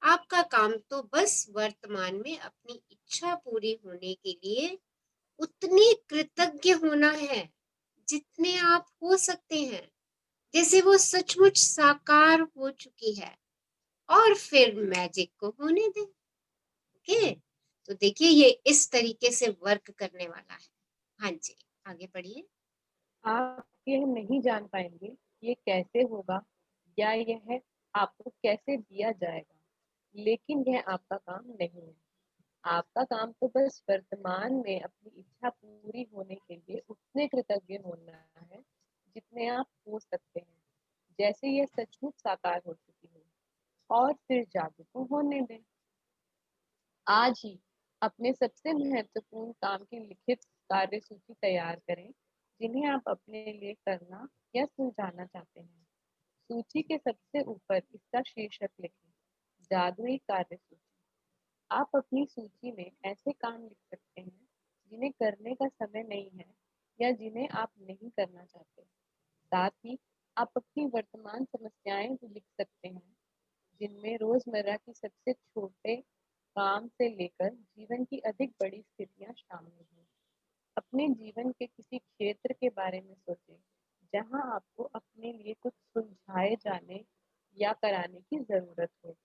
आपका काम तो बस वर्तमान में अपनी इच्छा पूरी होने के लिए उतने कृतज्ञ होना है जितने आप हो सकते हैं, जैसे वो सचमुच साकार हो चुकी है, और फिर मैजिक को होने दें। ओके, तो देखिए ये इस तरीके से वर्क करने वाला है। हाँ जी, आगे बढ़िए। आप यह नहीं जान पाएंगे ये कैसे होगा या यह आपको कैसे दिया जाएगा, लेकिन यह आपका काम नहीं है। आपका काम तो बस वर्तमान में अपनी इच्छा पूरी होने के लिए उतने कृतज्ञ होना है जितने आप हो सकते हैं, जैसे यह सचमुच साकार हो चुकी हो, और फिर जादू को होने दें। आज ही अपने सबसे महत्वपूर्ण काम की लिखित कार्य सूची तैयार करें जिन्हें आप अपने लिए करना या सुलझाना चाहते हैं। सूची के सबसे ऊपर इसका शीर्षक लिखें, जादुई कार्य सूची। आप अपनी सूची में ऐसे काम लिख सकते हैं जिन्हें करने का समय नहीं है या जिन्हें आप नहीं करना चाहते। साथ ही आप अपनी वर्तमान समस्याएं भी लिख सकते हैं जिनमें रोजमर्रा की सबसे छोटे काम से लेकर जीवन की अधिक बड़ी स्थितियां शामिल हैं। अपने जीवन के किसी क्षेत्र के बारे में सोचें जहां आपको अपने लिए कुछ सुलझाए जाने या कराने की जरूरत हो।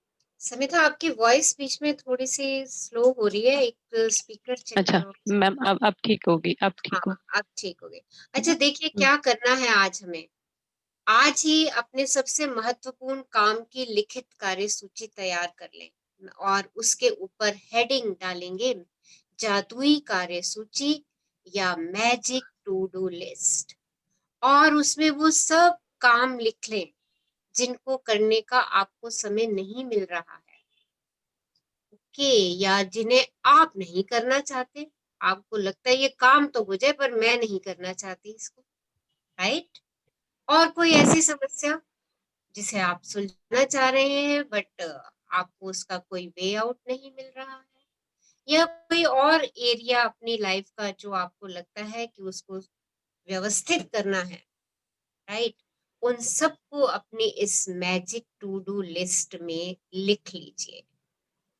समिता, आपकी वॉइस बीच में थोड़ी सी स्लो हो रही है, एक स्पीकर चेक अच्छा करो। मैम, अब ठीक होगी, अब ठीक हो। हाँ, अब ठीक हो गए। अच्छा देखिए क्या करना है आज हमें। आज ही अपने सबसे महत्वपूर्ण काम की लिखित कार्य सूची तैयार कर लें और उसके ऊपर हेडिंग डालेंगे जादुई कार्य सूची या मैजिक टू डू लिस्ट, और उसमें वो सब काम लिख लें जिनको करने का आपको समय नहीं मिल रहा है, ओके, या जिन्हें आप नहीं करना चाहते। आपको लगता है ये काम तो हो जाए पर मैं नहीं करना चाहती इसको, राइट। और कोई ऐसी समस्या जिसे आप सुलझाना चाह रहे हैं बट आपको उसका कोई वे आउट नहीं मिल रहा है, या कोई और एरिया अपनी लाइफ का जो आपको लगता है कि उसको व्यवस्थित करना है, राइट। उन सबको अपनी इस मैजिक टू डू लिस्ट में लिख लीजिए।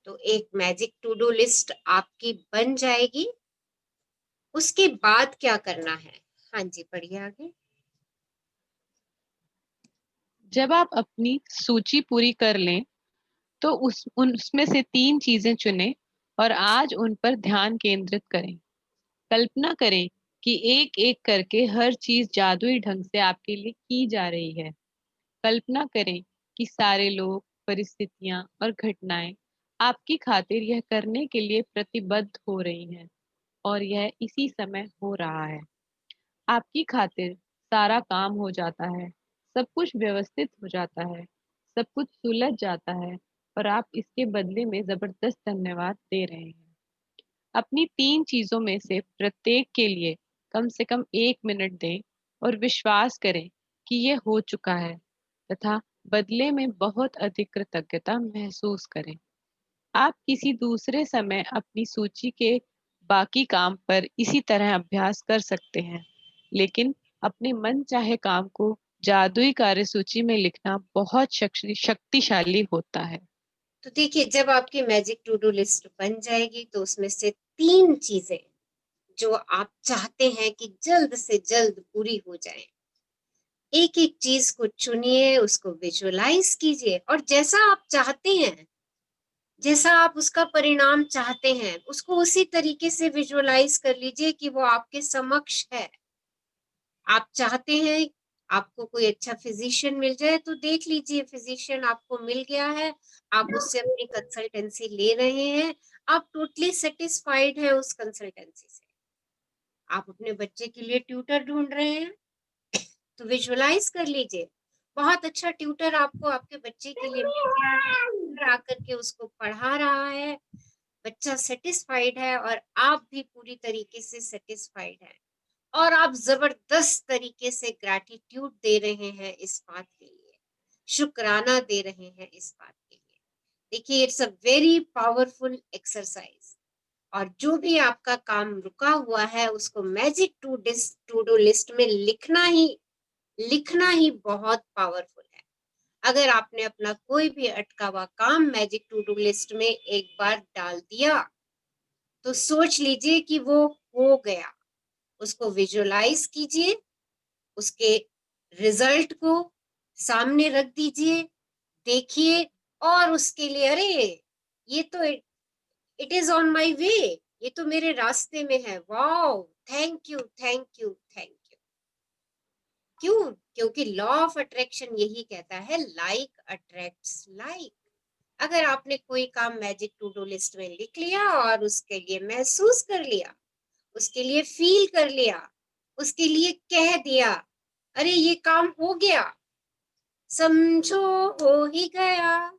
तो एक मैजिक टू डू लिस्ट आपकी बन जाएगी। उसके बाद क्या करना है? हाँ जी, पढ़िए आगे। जब आप अपनी सूची पूरी कर लें तो उसमें से 3 चीजें चुनें और आज उन पर ध्यान केंद्रित करें। कल्पना करें कि एक एक करके हर चीज जादुई ढंग से आपके लिए की जा रही है। कल्पना करें कि सारे लोग, परिस्थितियां और घटनाएं आपकी खातिर यह करने के लिए प्रतिबद्ध हो रही हैं, और यह इसी समय हो रहा है। आपकी खातिर सारा काम हो जाता है, सब कुछ व्यवस्थित हो जाता है, सब कुछ सुलझ जाता है, और आप इसके बदले में जबरदस्त धन्यवाद दे रहे हैं। अपनी 3 चीजों में से प्रत्येक के लिए कम से कम 1 मिनट दें और विश्वास करें कि यह हो चुका है, तथा बदले में बहुत अधिक कृतज्ञता महसूस करें। आप किसी दूसरे समय अपनी सूची के बाकी काम पर इसी तरह अभ्यास कर सकते हैं, लेकिन अपने मन चाहे काम को जादुई कार्य सूची में लिखना बहुत शक्तिशाली होता है। तो देखिए जब आपकी मैजिक टू डू लिस्ट बन जाएगी तो उसमें से 3 चीजें जो आप चाहते हैं कि जल्द से जल्द पूरी हो जाए, एक एक चीज को चुनिए, उसको विजुअलाइज कीजिए, और जैसा आप चाहते हैं, जैसा आप उसका परिणाम चाहते हैं, उसको उसी तरीके से विजुअलाइज कर लीजिए कि वो आपके समक्ष है। आप चाहते हैं आपको कोई अच्छा फिजिशियन मिल जाए तो देख लीजिए, फिजिशियन आपको मिल गया है, आप उससे अपनी कंसल्टेंसी ले रहे हैं, आप टोटली सेटिस्फाइड हैं उस कंसल्टेंसी से। आप अपने बच्चे के लिए ट्यूटर ढूंढ रहे हैं तो विजुअलाइज कर लीजिए, बहुत अच्छा ट्यूटर आपको आपके बच्चे के लिए मिल गया है, आकर के उसको पढ़ा रहा है, बच्चा सेटिस्फाइड है और आप भी पूरी तरीके से सेटिस्फाइड है, और आप जबरदस्त तरीके से ग्रैटिट्यूड दे रहे हैं इस बात के लिए, शुक्राना दे रहे हैं इस बात के लिए। देखिए it's a very powerful exercise, और जो भी आपका काम रुका हुआ है उसको मैजिक टू डू लिस्ट में लिखना ही बहुत पावरफुल है। अगर आपने अपना कोई भी अटका हुआ काम मैजिक टू डू लिस्ट में एक बार डाल दिया तो सोच लीजिए कि वो हो गया, उसको विजुअलाइज कीजिए, उसके रिजल्ट को सामने रख दीजिए, देखिए, और उसके लिए अरे ये तो it is on my way, ये तो मेरे रास्ते में है, wow, thank you thank you thank you. क्यों? क्योंकि लॉ ऑफ अट्रैक्शन यही कहता है, लाइक अट्रैक्ट्स लाइक। अगर आपने कोई काम मैजिक टू डू लिस्ट में लिख लिया और उसके लिए महसूस कर लिया, उसके लिए फील कर लिया, उसके लिए कह दिया, अरे ये काम हो गया, समझो हो ही गया।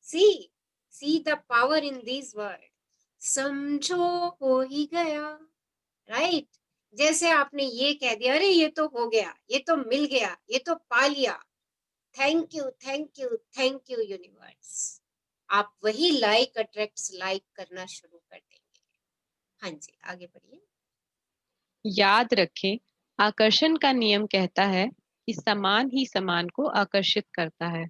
See the power in these word, समझो हो ही गया, राइट। जैसे आपने ये कह दिया, अरे ये तो हो गया, ये तो मिल गया, ये तो पा लिया, thank you thank you thank you universe. आप वही लाइक अट्रैक्ट्स लाइक करना शुरू कर देंगे। हाँ जी, आगे बढ़िए। याद रखें, आकर्षण का नियम कहता है कि समान ही समान को आकर्षित करता है,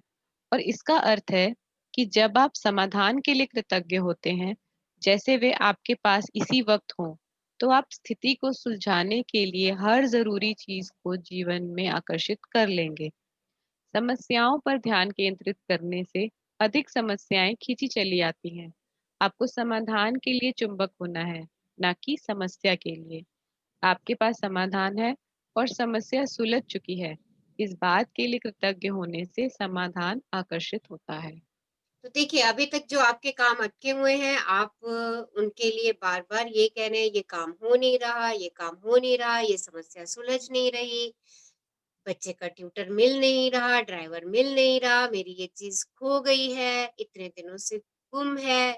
और इसका अर्थ है कि जब आप समाधान के लिए कृतज्ञ होते हैं, जैसे वे आपके पास इसी वक्त हों, तो आप स्थिति को सुलझाने के लिए हर जरूरी चीज को जीवन में आकर्षित कर लेंगे। समस्याओं पर ध्यान केंद्रित करने से अधिक समस्याएं खींची चली आती हैं। आपको समाधान के लिए चुंबक होना है, ना कि समस्या के लिए। आपके पास समाधान है और समस्या सुलझ चुकी है। इस बात के लिए कृतज्ञ होने से समाधान आकर्षित होता है। तो देखिए, अभी तक जो आपके काम अटके हुए हैं, आप उनके लिए बार बार ये कह रहे हैं, ये काम हो नहीं रहा, ये काम हो नहीं रहा, ये समस्या सुलझ नहीं रही, बच्चे का ट्यूटर मिल नहीं रहा, ड्राइवर मिल नहीं रहा, मेरी ये चीज खो गई है, इतने दिनों से गुम है,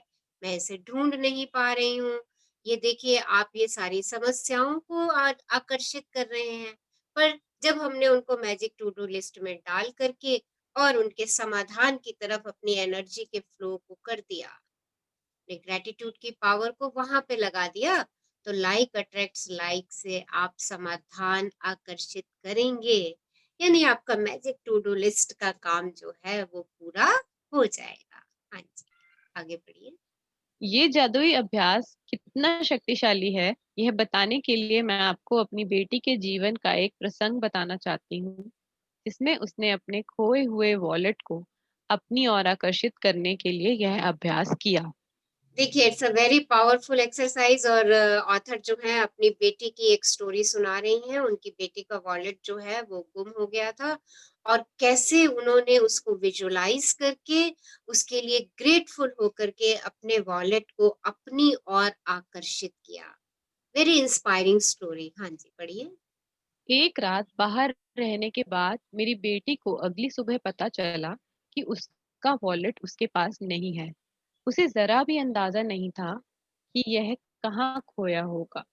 मैं इसे ढूंढ नहीं पा रही हूँ। ये देखिए, आप ये सारी समस्याओं को आकर्षित कर रहे हैं। पर जब हमने उनको मैजिक टू डू लिस्ट में डाल करके और उनके समाधान की तरफ अपनी एनर्जी के फ्लो को कर दिया, अपने ग्रेटिट्यूड की पावर को वहां पे लगा दिया, तो लाइक अट्रैक्ट्स लाइक से आप समाधान आकर्षित करेंगे। यानी आपका मैजिक टू डू लिस्ट का काम जो है वो पूरा हो जाएगा। हाँ जी, आगे बढ़िए। ये जादुई अभ्यास कितना शक्तिशाली है, यह बताने के लिए मैं आपको अपनी बेटी के जीवन का एक प्रसंग बताना चाहती हूँ, जिसमें उसने अपने खोए हुए वॉलेट को अपनी ओर आकर्षित करने के लिए यह अभ्यास किया। देखिए, it's a very powerful exercise, और ऑथर जो है अपनी बेटी की एक स्टोरी सुना रही हैं। उनकी बेटी का वॉलेट जो है वो गुम हो गया था, और कैसे उन्होंने उसको विजुअलाइज करके उसके लिए ग्रेटफुल होकर के अपने वॉलेट को अपनी ओर आकर्षित किया। Very inspiring story. हाँ जी, पढ़िए। एक रात बाहर रहने के बाद मेरी बेटी को अगली सुबह पता चला कि उसका वॉलेट उसके पास नहीं है। उसे जरा भी अंदाजा नहीं था कि यह कहाँ खोया होगा।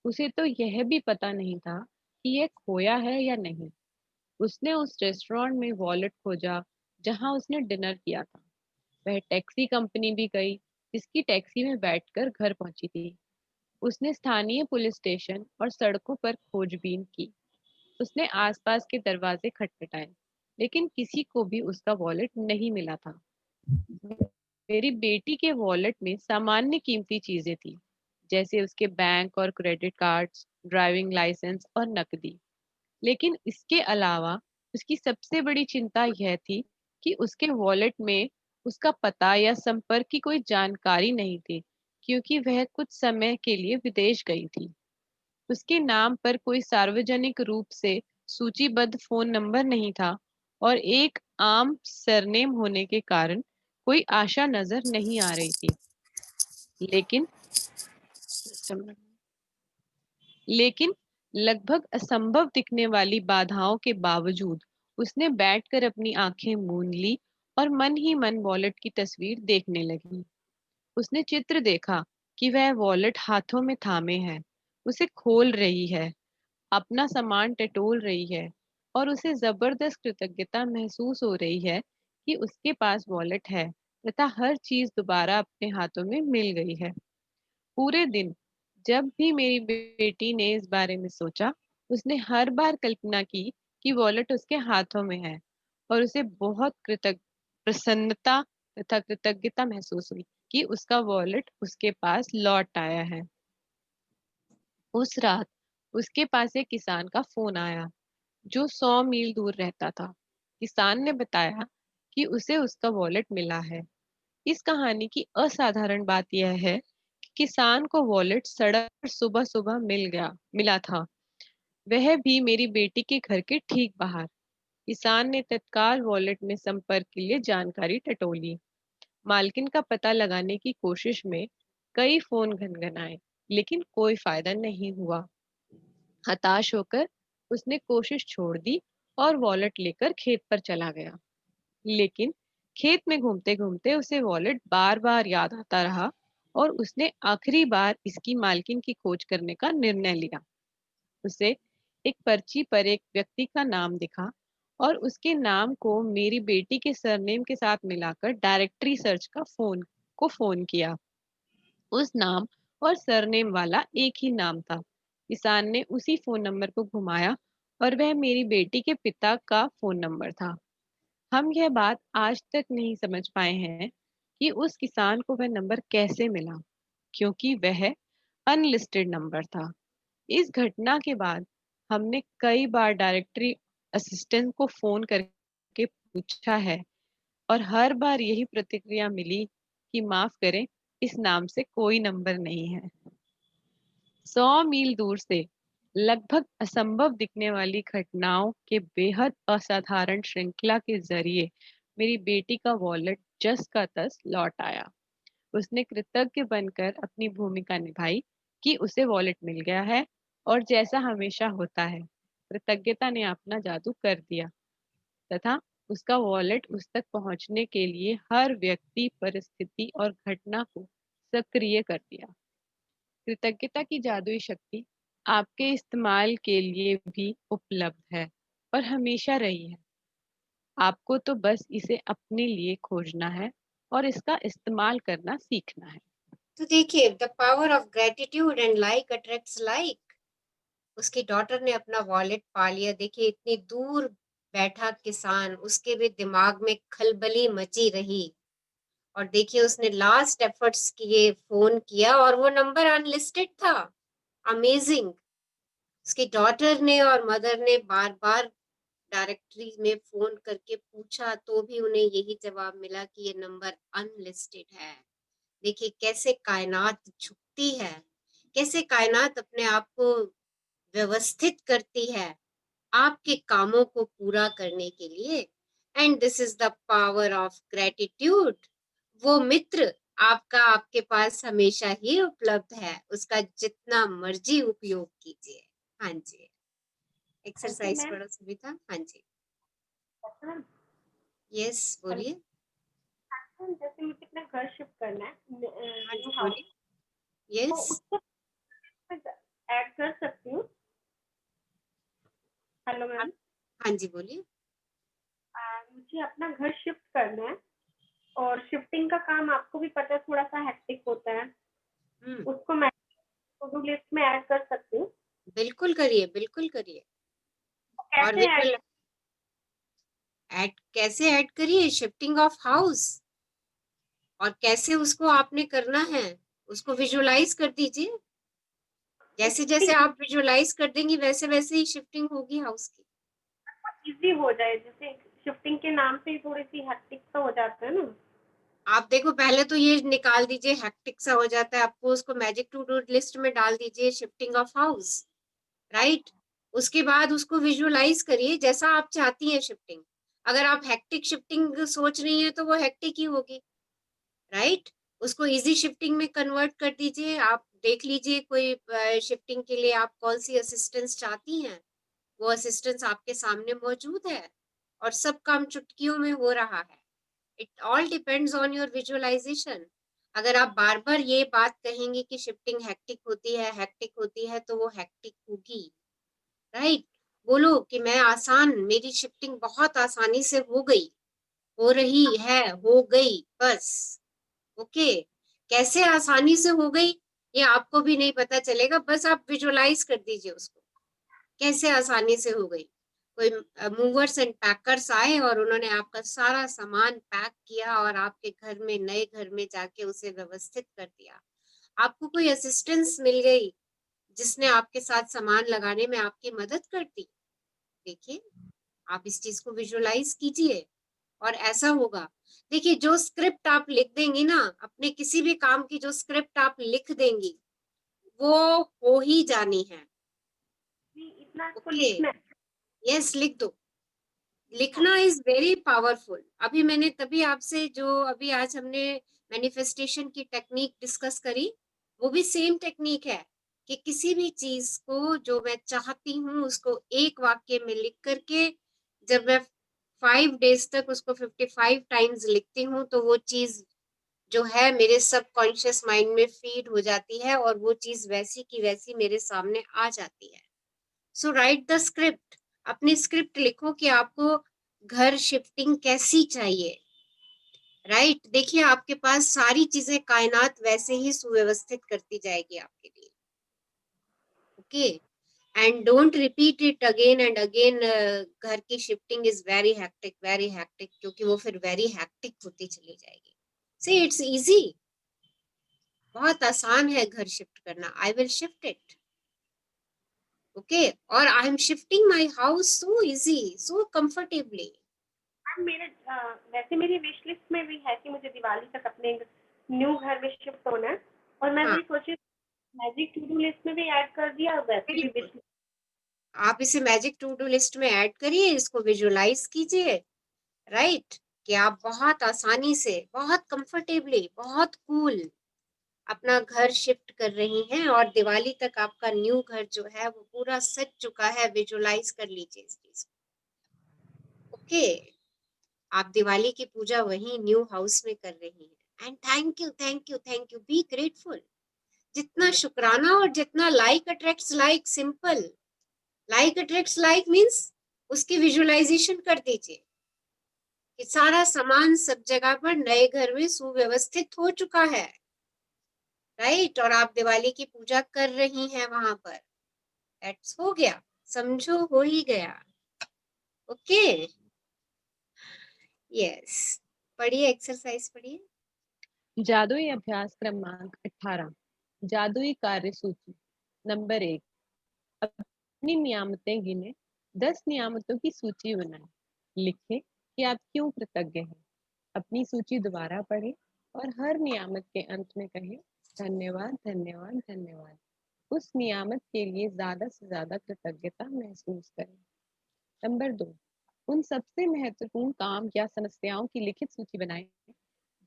उसे तो यह भी पता नहीं था कि यह खोया है या नहीं। उसने उस रेस्टोरेंट में वॉलेट खोजा जहां उसने डिनर किया था। वह टैक्सी कंपनी भी गई, जिसकी टैक्सी में बैठकर घर पहुंची थी। उसने स्थानीय पुलिस स्टेशन और सड़कों पर खोजबीन की। उसने आसपास के दरवाजे खटखटाए, लेकिन किसी को भी उसका वॉलेट नहीं मिला था। मेरी बेटी के वॉलेट में सामान्य कीमती चीजें थी, जैसे उसके बैंक और क्रेडिट कार्ड्स, ड्राइविंग लाइसेंस और नकदी। लेकिन इसके अलावा उसकी सबसे बड़ी चिंता यह थी कि उसके वॉलेट में उसका पता या संपर्क की कोई जानकारी नहीं थी, क्योंकि वह कुछ समय के लिए विदेश गई थी। उसके नाम पर कोई सार्वजनिक रूप से सूचीबद्ध फोन नंबर नहीं था, और एक आम सरनेम होने के कारण कोई आशा नजर नहीं आ रही थी। लेकिन लेकिन लगभग असंभव दिखने वाली बाधाओं के बावजूद उसने बैठकर अपनी आंखें मूंद ली और मन ही मन वॉलेट की तस्वीर देखने लगी। उसने चित्र देखा कि वह वॉलेट हाथों में थामे है, उसे खोल रही है, अपना सामान टटोल रही है, और उसे जबरदस्त कृतज्ञता महसूस हो रही है कि उसके पास वॉलेट है तथा हर चीज दोबारा अपने हाथों में मिल गई है। पूरे दिन जब भी मेरी बेटी ने इस बारे में सोचा, उसने हर बार कल्पना की कि वॉलेट उसके हाथों में है, और उसे बहुत प्रसन्नता तथा कृतज्ञता महसूस हुई कि उसका वॉलेट उसके पास लौट आया है। उस रात उसके पास एक किसान का फोन आया जो 100 मील दूर रहता था। किसान ने बताया कि उसे उसका वॉलेट मिला है। इस कहानी की असाधारण बात यह है कि किसान को वॉलेट सड़क पर सुबह सुबह मिला था, वह भी मेरी बेटी के घर के ठीक बाहर। किसान ने तत्काल वॉलेट में संपर्क के लिए जानकारी टटोली। मालकिन का पता लगाने की कोशिश में कई फोन घनघनाए, लेकिन कोई फायदा नहीं हुआ। हताश होकर उसने कोशिश छोड़ दी और वॉलेट लेकर खेत पर चला गया। लेकिन खेत में घूमते घूमते उसे वॉलेट बार बार याद आता रहा और उसने आखिरी बार इसकी मालकिन की खोज करने का निर्णय लिया। उसे एक पर्ची पर एक व्यक्ति का नाम दिखा और उसके नाम को मेरी बेटी के सरनेम के साथ मिलाकर डायरेक्टरी सर्च को फोन किया। उस नाम और सरनेम वाला एक ही नाम था। किसान ने उसी फोन नंबर को घुमाया और वह मेरी बेटी के पिता का फोन नंबर था। हम यह बात आज तक नहीं समझ पाए हैं कि उस किसान को वह नंबर कैसे मिला, क्योंकि वह अनलिस्टेड नंबर था। इस घटना के बाद हमने कई बार डायरेक्टरी असिस्टेंट को फोन करके पूछा है और हर बार यही प्रतिक्रिया मिली कि माफ करें, इस नाम से कोई नंबर नहीं है। 100 मील दूर से लगभग असंभव दिखने वाली घटनाओं के बेहद असाधारण श्रृंखला के जरिए मेरी बेटी का वॉलेट जस का तस लौट आया। उसने कृतज्ञ बनकर अपनी भूमिका निभाई कि उसे वॉलेट मिल गया है, और जैसा हमेशा होता है, कृतज्ञता ने अपना जादू कर दिया तथा उसका वॉलेट उस तक पहुंचने के लिए हर व्यक्ति, परिस्थिति और घटना को सक्रिय कर दिया। कृतज्ञता की जादुई शक्ति आपके इस्तेमाल के लिए भी उपलब्ध है और हमेशा रही है। आपको तो बस इसे अपने लिए खोजना है और इसका इस्तेमाल करना सीखना है। तो देखिए, the power of gratitude and like attracts like. उसकी डॉटर ने अपना वॉलेट पा लिया। देखिए, इतनी दूर बैठा किसान, उसके भी दिमाग में खलबली मची रही, और देखिए उसने लास्ट एफर्ट्स किए, फोन किया और वो नंबर अनलिस्टेड था। अमेजिंग। उसकी डॉटर ने और मदर ने बार बार डायरेक्टरी में फोन करके पूछा, तो भी उन्हें यही जवाब मिला कि ये नंबर अनलिस्टेड है। देखिए कैसे कायनात झुकती है, कैसे कायनात अपने आप को व्यवस्थित करती है आपके कामों को पूरा करने के लिए। And this is the power of gratitude. वो मित्र आपका आपके पास हमेशा ही उपलब्ध है, उसका जितना मर्जी उपयोग कीजिए। हाँ जी, एक्सरसाइज पढ़ो सुविधा। हाँ जी, यस बोलिए। जैसे मुझे अपना घर शिफ्ट करना है, हाँ जी न्यू हाउस, बोलिए। तो यस उसको ऐड कर सकती हूँ? Hello ma'am. हाँ जी बोलिए। मुझे अपना घर शिफ्ट करना है और शिफ्टिंग का काम आपको भी पता है थोड़ा सा हेक्टिक होता है, उसको मैं टू डू लिस्ट में ऐड कर सकती हूँ? बिल्कुल करिए, बिल्कुल करिए। और कैसे कैसे ऐड करिए? शिफ्टिंग ऑफ हाउस, और कैसे उसको आपने करना है, उसको विजुअलाइज कर दीजिए। जैसे जैसे आप विजुअलाइज कर देंगी वैसे वैसे ही शिफ्टिंग होगी हाउस की। इजी हो जाए, जैसे शिफ्टिंग के नाम से ही थोड़ी सी हेक्टिक सा हो जाता है ना। आप देखो, पहले तो ये निकाल दीजिए, हेक्टिक सा हो जाता है आपको, उसको मैजिक टू डू लिस्ट में डाल दीजिए, शिफ्टिंग ऑफ हाउस, राइट। उसके बाद उसको विजुअलाइज करिए जैसा आप चाहती हैं शिफ्टिंग। अगर आप हेक्टिक शिफ्टिंग सोच रही हैं तो वो हेक्टिक ही होगी, राइट। उसको इजी शिफ्टिंग में कन्वर्ट कर दीजिए। आप देख लीजिए कोई शिफ्टिंग के लिए आप कौन सी असिस्टेंस चाहती हैं, वो असिस्टेंस आपके सामने मौजूद है और सब काम चुटकियों में हो रहा है। It all depends on your visualization. अगर आप बार बार ये बात कहेंगे कि शिफ्टिंग हेक्टिक होती है, हेक्टिक होती है, तो वो हेक्टिक होगी, राइट। बोलो कि मैं आसान, मेरी शिफ्टिंग बहुत आसानी से हो गई, हो रही है, हो गई, बस। ओके, कैसे आसानी से हो गई ये आपको भी नहीं पता चलेगा, बस आप विजुअलाइज कर दीजिए उसको कैसे आसानी से हो गई। कोई मूवर्स एंड पैकर्स आए और उन्होंने आपका सारा सामान पैक किया और आपके घर में, नए घर में जाके उसे व्यवस्थित कर दिया। आपको कोई असिस्टेंस मिल गई जिसने आपके साथ सामान लगाने में आपकी मदद कर दी। देखिए, आप इस चीज को विजुअलाइज कीजिए और ऐसा होगा। देखिए, जो स्क्रिप्ट आप लिख देंगी ना, अपने किसी भी काम की जो स्क्रिप्ट आप लिख देंगी, वो हो ही जानी है। इतना इसको ओके, लिखना है। यस, लिख दो। लिखना इज वेरी पावरफुल। अभी मैंने तभी आपसे जो अभी आज हमने मैनिफेस्टेशन की टेक्निक डिस्कस करी, वो भी सेम टेक्निक है कि किसी भी चीज को जो मैं चाहती हूँ उसको एक वाक्य में लिख करके जब मैं 5 डेज तक उसको 55 टाइम्स लिखती हूँ तो वो चीज जो है मेरे सबकॉन्शियस माइंड में फीड हो जाती है और वो चीज वैसी की वैसी मेरे सामने आ जाती है। सो राइट द स्क्रिप्ट। अपनी स्क्रिप्ट लिखो कि आपको घर शिफ्टिंग कैसी चाहिए। राइट, देखिए आपके पास सारी चीजें कायनात वैसे ही सुव्यवस्थित करती जाएगी आपके लिए। Okay, and don't repeat it again and again. घर की शिफ्टिंग इज वेरी हैक्टिक, क्योंकि वो फिर वेरी हैक्टिक होती चली जाएगी। सी इट्स इजी, बहुत आसान है घर शिफ्ट करना। I will shift it. Okay, और I am shifting my house so easy, so comfortably. मेरे वैसे मेरी विश लिस्ट में भी है कि मुझे दिवाली तक अपने न्यू घर में शिफ्ट होना है, और मैं हाँ, वही सोची मैजिक टू डू लिस्ट में भी ऐड कर दिया, और वैसे भी विश आप इसे मैजिक टू डू लिस्ट में ऐड करिए, इसको विजुअलाइज कीजिए। राइट, कि आप बहुत आसानी से, बहुत कंफर्टेबली, बहुत कूल अपना घर शिफ्ट कर रही हैं, और दिवाली तक आपका न्यू घर जो है वो पूरा सज चुका है। विजुअलाइज कर लीजिए इस चीज। ओके, आप दिवाली की पूजा वही न्यू हाउस में कर रही हैं। And thank you, thank you, thank you, be grateful. जितना शुक्राना और जितना like attracts like, simple. Like attracts like means उसकी विजुअलाइजेशन कर दीजिए कि सारा सामान सब जगह पर नए घर में सुव्यवस्थित हो चुका है। राइट, और आप दिवाली की पूजा कर रही हैं वहां पर। दैट्स हो गया, समझो, हो ही गया। ओके, यस, पढ़िए, एक्सरसाइज पढ़िए। जादुई अभ्यास क्रमांक 18। जादुई कार्य सूची। नंबर 1, अपनी नियामतें गिने। 10 नियामतों की सूची बनाएं। लिखें कि आप क्यों कृतज्ञ हैं। अपनी सूची दोबारा पढ़ें और हर नियामत के अंत में कहें, धन्यवाद, धन्यवाद, धन्यवाद। उस नियामत के लिए ज्यादा से ज्यादा कृतज्ञता महसूस करें। नंबर 2, उन सबसे महत्वपूर्ण काम या समस्याओं की लिखित सूची बनाएं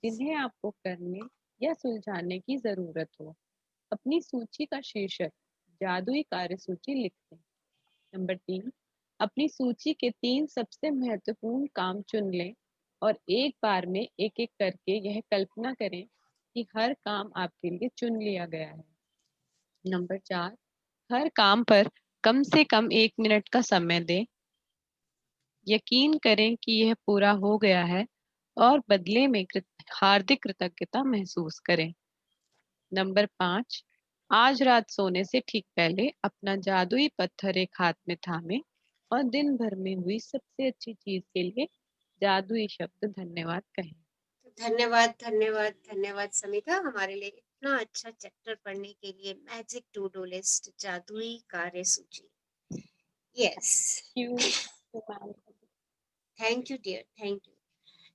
जिन्हें आपको करने या सुलझाने की जरूरत हो। अपनी सूची का शीर्षक जादुई कार्य सूची लिख दें। नंबर 3, अपनी सूची के 3 सबसे महत्वपूर्ण काम चुन लें और एक बार में एक एक करके यह कल्पना करें कि हर काम आपके लिए चुन लिया गया है। नंबर 4, हर काम पर कम से कम 1 मिनट का समय दें। यकीन करें कि यह पूरा हो गया है और बदले में हार्दिक कृतज्ञता महसूस करें। नंबर 5, आज रात सोने से ठीक पहले अपना जादुई पत्थर एक हाथ में थामे और दिन भर में हुई सबसे अच्छी चीज के लिए जादुई शब्द धन्यवाद कहें। धन्यवाद, धन्यवाद, धन्यवाद समिता, हमारे लिए इतना अच्छा चैप्टर पढ़ने के लिए। मैजिक टू डू लिस्ट, जादुई कार्य सूची। Yes, thank you dear, thank you.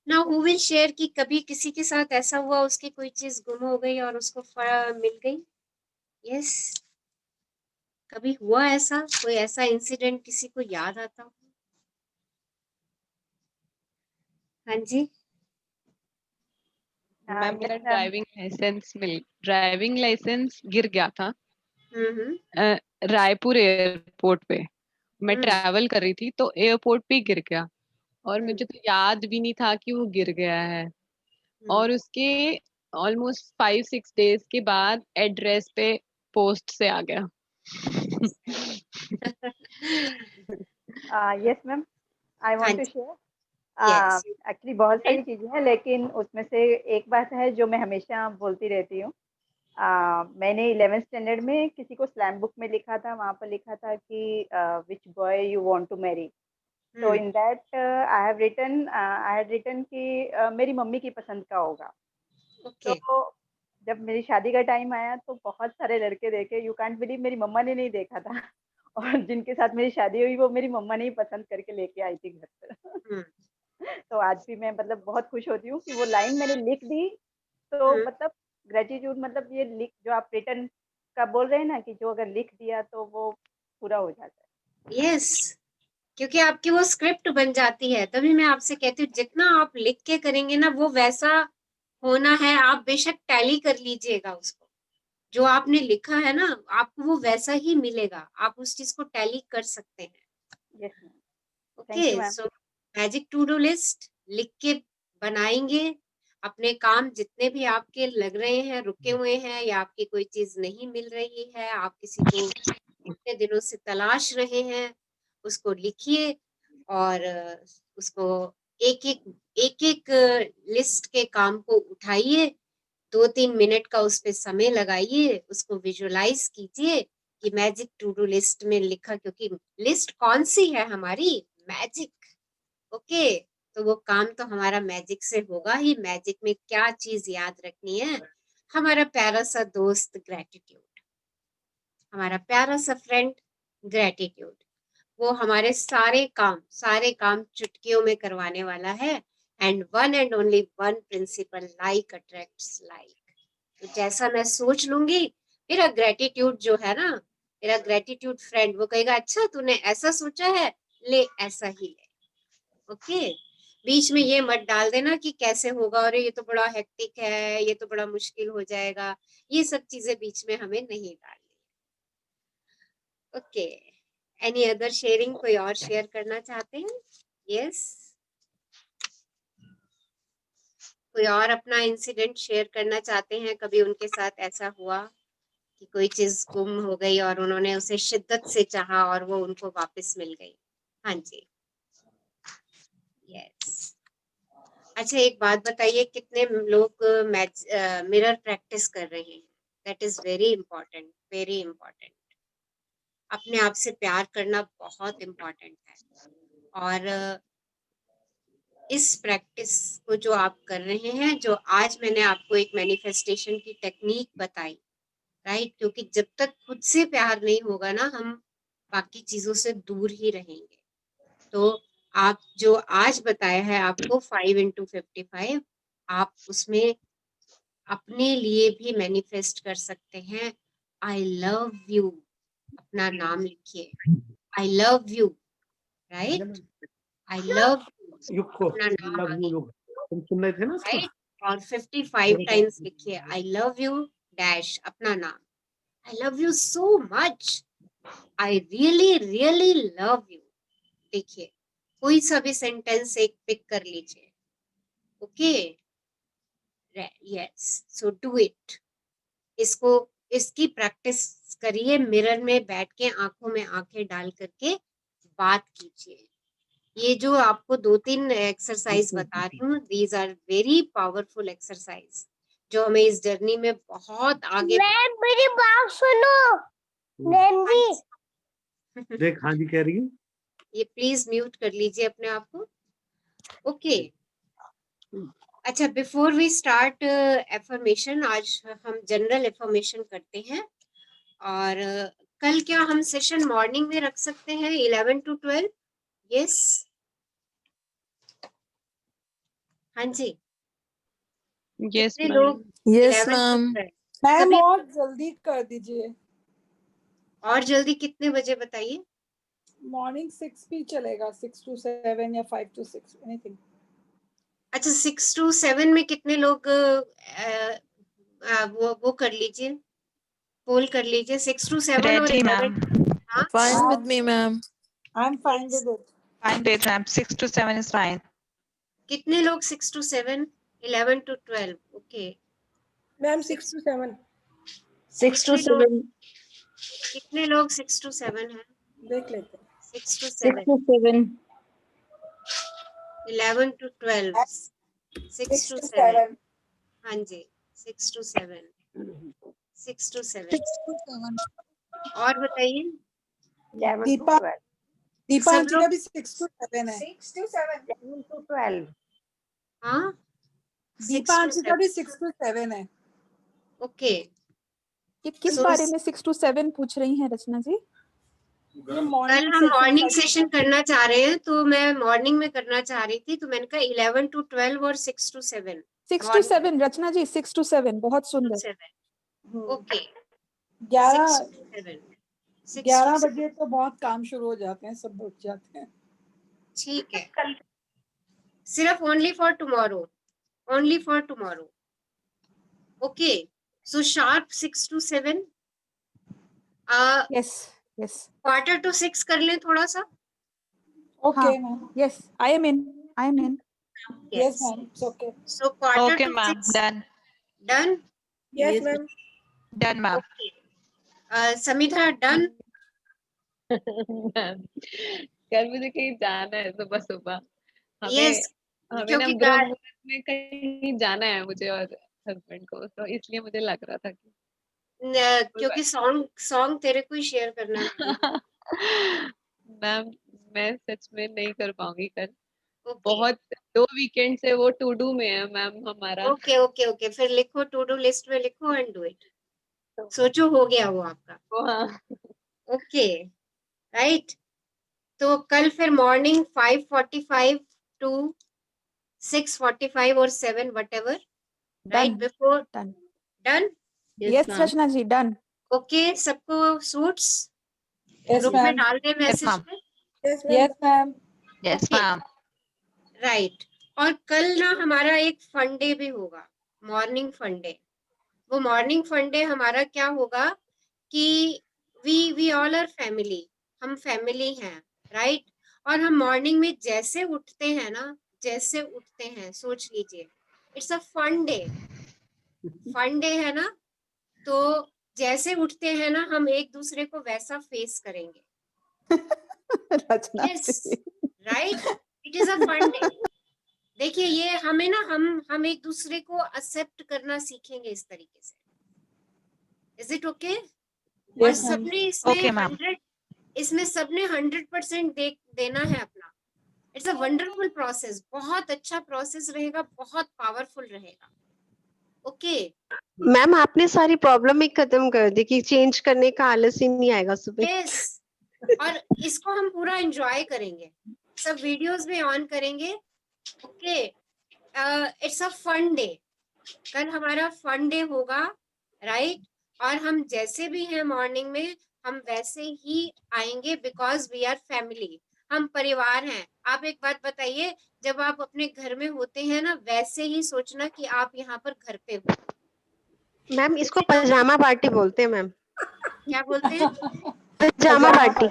Now who will share कि कभी किसी के साथ ऐसा हुआ उसकी कोई चीज गुम हो गई और उसको मिल गई। यस, कभी हुआ ऐसा, कोई ऐसा इंसिडेंट किसी को याद आता हो? हाँ जी। मैम, मेरा ड्राइविंग लाइसेंस गिर गया था रायपुर एयरपोर्ट पे। मैं ट्रैवल कर रही थी तो एयरपोर्ट पे गिर गया और मुझे तो याद भी नहीं था कि वो गिर गया है। और उसके ऑलमोस्ट 5-6 डेज के बाद एड्रेस पे पोस्ट से आ गया। Yes ma'am, I want to share. Actually बहुत सारी चीजें हैं, लेकिन उसमें से एक बात है जो मैं हमेशा बोलती रहती हूँ। मैंने 11th स्टैंडर्ड में किसी को स्लैम बुक में लिखा था, वहाँ पर लिखा था कि which boy you want to marry. तो in that I had written कि मेरी मम्मी की पसंद का होगा। तो जब मेरी शादी का टाइम आया तो बहुत सारे लड़के देखे, यू कांट बिलीव, मेरी मम्मा ने नहीं देखा था। और जिनके साथ मेरी शादी हुई वो मेरी मम्मा ने ही पसंद करके लेके आई थी घर पर। तो आज भी मैं मतलब बहुत खुश होती हूँ कि वो लाइन मैंने लिख दी, तो मतलब ग्रेटिट्यूड, मतलब ये लिख जो आप रिटर्न का बोल रहे हैं ना, कि जो अगर लिख दिया तो वो पूरा हो जाता है। यस, क्योंकि आपकी वो स्क्रिप्ट बन जाती है। तभी मैं आपसे कहती हूँ जितना आप लिख के करेंगे ना वो वैसा होना है। आप बेशक टैली कर लीजिएगा उसको, जो आपने लिखा है ना आपको वो वैसा ही मिलेगा, आप उस चीज को टैली कर सकते हैं। Yes ma'am, thank you okay, ma'am. So magic to do list लिख के बनाएंगे। अपने काम जितने भी आपके लग रहे हैं, रुके हुए हैं, या आपकी कोई चीज नहीं मिल रही है, आप किसी को इतने दिनों से तलाश रहे हैं, उसको लिखिए और उसको एक एक लिस्ट के काम को उठाइए, 2-3 मिनट का उस पर समय लगाइए, उसको विजुअलाइज कीजिए कि मैजिक टू डू लिस्ट में लिखा, क्योंकि लिस्ट कौन सी है हमारी, मैजिक। ओके, तो वो काम तो हमारा मैजिक से होगा ही। मैजिक में क्या चीज याद रखनी है, हमारा प्यारा सा दोस्त ग्रेटिट्यूड, हमारा प्यारा सा फ्रेंड ग्रेटिट्यूड, वो हमारे सारे काम चुटकियों में करवाने वाला है। And only one principle, like attracts like. तो जैसा मैं सोच लूंगी, मेरा ग्रेटिट्यूड जो है ना, मेरा ग्रेटिट्यूड फ्रेंड, वो कहेगा अच्छा तूने ऐसा सोचा है, ले ऐसा ही ले। ओके, बीच में ये मत डाल देना कि कैसे होगा, और ये तो बड़ा हेक्टिक है, ये तो बड़ा मुश्किल हो जाएगा, ये सब चीजें बीच में हमें नहीं डालनी। ओके, एनी अदर शेयरिंग, कोई और शेयर करना चाहते हैं? यस, कोई और अपना इंसिडेंट शेयर करना चाहते हैं? कभी उनके साथ ऐसा हुआ कि कोई चीज गुम हो गई और उन्होंने उसे शिद्दत से चाहा और वो उनको वापस मिल गई? हाँ जी, यस। अच्छा, एक बात बताइए, कितने लोग मिरर प्रैक्टिस कर रहे हैं? That is very important, very important. अपने आप से प्यार करना बहुत इम्पोर्टेंट है। और इस प्रैक्टिस को जो आप कर रहे हैं, जो आज मैंने आपको एक मैनिफेस्टेशन की टेक्निक बताई, राइट, क्योंकि जब तक खुद से प्यार नहीं होगा ना, हम बाकी चीजों से दूर ही रहेंगे। तो आप जो आज बताया है आपको 5 into 55, आप उसमें अपने लिए भी मैनिफेस्ट कर सकते हैं। आई लव यू, अपना नाम लिखिए, I love you, right, I love you, अपना नाम आगे, तुम सुन रहे थे ना उसको? राइट, और 55 टाइम्स लिखिए आई लव यू डैश अपना नाम। I love you so much, I really really love you. देखिए, कोई सा भी सेंटेंस एक पिक कर लीजिए। Okay, yes, so do it. इसकी प्रैक्टिस करिए, मिरर में बैठ के आंखों में आंखें डाल करके बात कीजिए। ये जो आपको 2-3 एक्सरसाइज बता रही हूँ, these are very powerful exercise, जो हमें इस जर्नी में बहुत आगे। मेरी बात सुनो नैन्सी। देख हाँ जी कह रही है। ये प्लीज म्यूट कर लीजिए अपने आप को। ओके, अच्छा, बिफोर वी स्टार्ट एफर्मेशन, आज हम जनरल एफर्मेशन करते हैं। और कल क्या हम सेशन मॉर्निंग में रख सकते हैं 11 to 12? यस, हाँ जी, यस कितने मैम। लोग? Yes 11 to ma'am. 12? मैम सभी और जल्दी कर दीजिए। और जल्दी कितने बजे बताइए? मॉर्निंग 6 भी चलेगा, 6 to 7 या 5 to 6, एनीथिंग। अच्छा, 6 to 7 में कितने लोग वो कर लीजिए, पोल कर लीजिए, 6 to 7 और 11। हाँ, Fine with me, ma'am. I'm fine with it. Fine with ma'am. 6 to 7 is fine. कितने लोग 6 to 7, 11 to 12? Okay ma'am 6 to 7। 6 to 7। कितने लोग 6 to 7 हैं? देख लेते हैं। 6 to 6 7, to 7। 11 to 12, 6 to 7। हाँ जी, 6 to 7, 6 to 7। और बताइए। 11 to दीपा 12। दीपा सब आंटी का लोग भी 6 to 7 है। 6 to 7। 11 to 12। हाँ, 6 दीपा to आंटी का 7। भी 6 to 7 है। ओके ये किस बारे में 6 to 7 पूछ रही हैं रचना जी? ये कल हम मॉर्निंग सेशन करना चाह रहे हैं, तो मैं मॉर्निंग में करना चाह रही थी, तो मैंने कहा 11 to 12 और 6 to 7। 6 to 7 Rachna ji, 6 to 7 बहुत सुंदर। ओके 11 बजे तो बहुत काम शुरू हो जाते हैं, सब उठ जाते हैं। ठीक है, सिर्फ only for tomorrow, only for tomorrow. Okay, so sharp 6 to 7। Yes yes, 5:45 कर लें थोड़ा सा। Okay ma'am, yes I am in, I am in. Yes ma'am, it's okay. So 5:45 Okay, ma'am. Done. Done. Yes ma'am, Done, ma'am. Samidha done. कल मुझे कहीं जाना है सुबह सुबह। यस, हमें ना क्योंकि ब्रह्म मुहूर्त में कहीं जाना है मुझे और हस्बैंड को, तो इसलिए मुझे लग रहा था कि क्योंकि सॉन्ग तेरे को ही शेयर करना है। मैम मैं सच में नहीं कर पाऊंगी कल। ओके बहुत 2 वीकेंड से वो टू डू में है मैम हमारा। ओके ओके ओके, फिर लिखो, टू डू लिस्ट में लिखो एंड डू इट। सोचो हो गया वो आपका। हाँ ओके राइट, तो कल फिर मॉर्निंग 5:45 to 6:45 और 7 whatever, right before. Done done. Yes Rachna ji, done. Okay, सबको सूट्स यस ग्रुप में मैम, डाल दे मैसेज ma'am. में। Yes ma'am, Yes, Okay. ma'am. Right, और कल ना हमारा एक फन डे भी होगा, मॉर्निंग फन डे। वो मॉर्निंग फन डे हमारा क्या होगा कि वी ऑल आर फैमिली, हम फैमिली हैं, राइट। और हम मॉर्निंग में जैसे उठते हैं ना, जैसे उठते हैं, सोच लीजिए it's a fun day. Fun day है ना, तो जैसे उठते हैं ना, हम एक दूसरे को वैसा फेस करेंगे। Rachna yes ji, right, it is a fun day. देखिए ये हमें ना, हम एक दूसरे को एक्सेप्ट करना सीखेंगे इस तरीके से। Is it okay? और यस मैम, सबने इसमें Okay, ma'am. 100% देना है अपना। इट्स अ वंडरफुल प्रोसेस, बहुत अच्छा प्रोसेस रहेगा, बहुत पावरफुल रहेगा। ओके मैम आपने सारी प्रॉब्लम ही खत्म कर दी कि चेंज करने का आलस ही नहीं आएगा सुबह। यस, और इसको हम पूरा एंजॉय करेंगे, सब वीडियोस भी ऑन करेंगे। Okay, it's a fun day. कल हमारा फन डे होगा, राइट। और हम जैसे भी हैं मॉर्निंग में, हम वैसे ही आएंगे, बिकॉज वी आर फैमिली, हम परिवार हैं। आप एक बात बताइए, जब आप अपने घर में होते हैं ना, वैसे ही सोचना कि आप यहाँ पर घर पे हो। मैम इसको पजामा पार्टी बोलते हैं मैम। क्या बोलते हैं? पजामा पार्टी।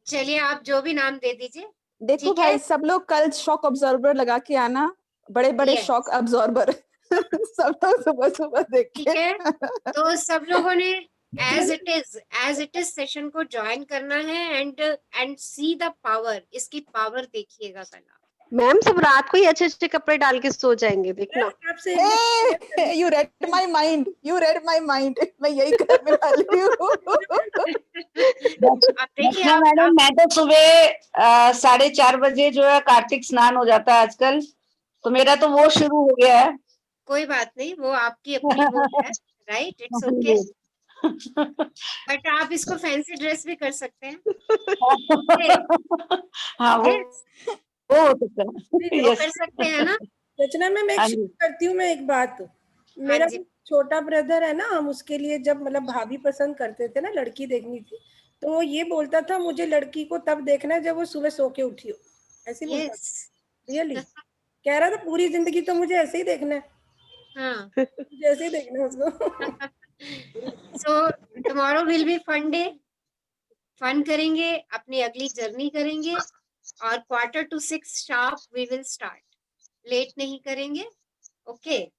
चलिए आप जो भी नाम दे दीजिए। देखो ठीक भाई है, सब लोग कल शॉक ऑब्जर्वर लगा के आना, बड़े बड़े Yes. शॉक ऑब्जर्वर सब लोग सुबह सुबह ठीक देखे। है, तो सब लोगों ने एज इट इज सेशन को ज्वाइन करना है एंड सी द पावर, इसकी पावर देखिएगा कल आप। मैम सब रात को ही अच्छे अच्छे कपड़े डाल के सो जाएंगे, देखना। आपसे you read my mind, you read my mind, मैं यही करने वाली हूँ। अब देखिए रचना मैडम, मैं तो सुबह 4:30 बजे जो है कार्तिक स्नान हो जाता है आजकल, तो मेरा तो वो शुरू हो गया है। कोई बात नहीं, वो आपकी अपनी वो है, राइट, इट्स ओके। बट आप इसको फैंसी ड्रेस भी कर सकते हैं। हाँ वो Yes, हो सकता है। वो कर सकते हैं ना। रचना में मैं हाँ शेयर जी। करती हूँ मैं एक बात। मेरा जी। छोटा ब्रदर है ना, हम उसके लिए जब मतलब भाभी पसंद करते थे ना, लड़की देखनी थी, तो वो ये बोलता था मुझे लड़की को तब देखना है जब वो सुबह सो के उठी हो, ऐसे बोलता था। यस, रियली कह रहा था पूरी जिंदगी तो मुझे ऐसे ही देखना है, हाँ। मुझे ऐसे ही देखना है उसको। So tomorrow will be fun day, fun करेंगे, अपनी अगली जर्नी करेंगे, और 5:45 sharp we will start, late नहीं करेंगे। Okay,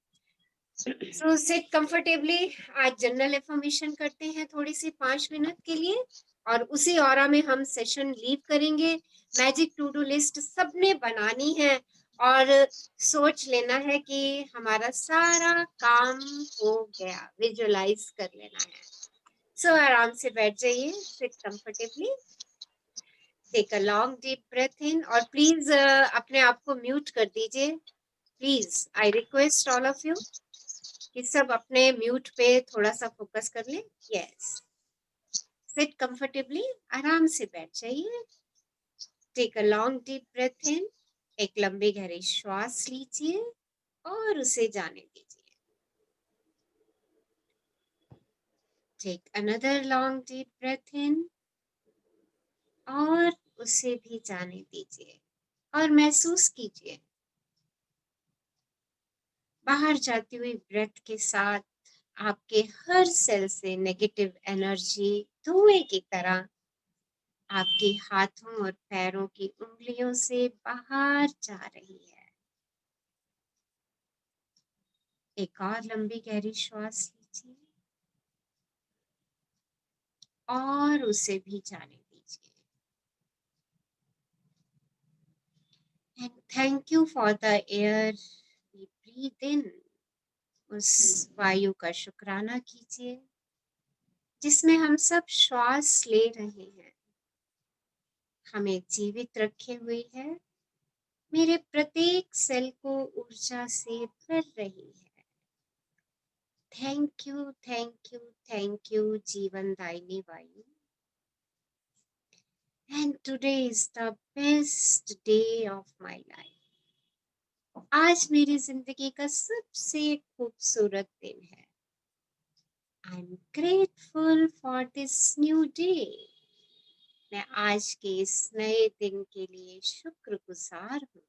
so sit comfortably. आज जनरल इन्फॉर्मेशन करते हैं थोड़ी सी 5 मिनट के लिए, और उसी ऑरा में हम सेशन लीव करेंगे। मैजिक टू डू लिस्ट सबने बनानी है, और सोच लेना है कि हमारा सारा काम हो गया, विजुअलाइज कर लेना है। सो आराम से बैठ जाइए, sit comfortably, take a long deep breath in, और प्लीज अपने आप को म्यूट कर दीजिए, please, I request all of you. कि सब अपने म्यूट पे थोड़ा सा फोकस कर ले। यस, सिट कंफर्टेबली, आराम से बैठ जाइए। Take a long deep breath in, एक लंबी गहरी श्वास लीजिए और उसे जाने दीजिए। Take another long deep breath in और उसे भी जाने दीजिए और महसूस कीजिए बाहर जाती हुई ब्रेथ के साथ आपके हर सेल से नेगेटिव एनर्जी धुएं की तरह आपके हाथों और पैरों की उंगलियों से बाहर जा रही है। एक और लंबी गहरी श्वास लीजिए और उसे भी जाने दीजिए। And thank you for the air we breathe in. उस वायु का शुक्राना कीजिए जिसमें हम सब श्वास ले रहे हैं, हमें जीवित रखे हुए है, मेरे प्रत्येक सेल को ऊर्जा से भर रही है। Thank you, thank you, thank you जीवनदायिनी वायु। And today is the best day of my life. आज मेरी जिंदगी का सबसे खूबसूरत दिन है। I am grateful for this new day. मैं आज के इस नए दिन के लिए शुक्रगुजार हूँ।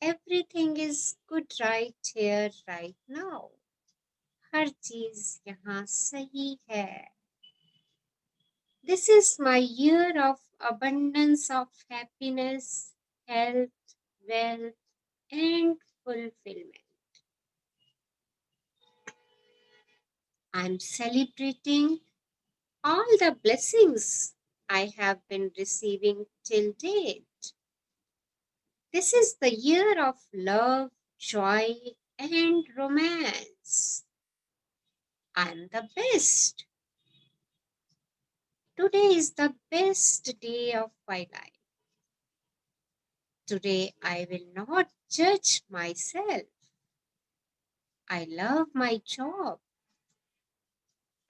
Everything is good right here, right now. हर चीज यहाँ सही है। This is my year of abundance of happiness, health, wealth, and fulfillment. I'm celebrating all the blessings I have been receiving till date. This is the year of love, joy, and romance. I'm the best. Today is the best day of my life. Today I will not judge myself. I love my job.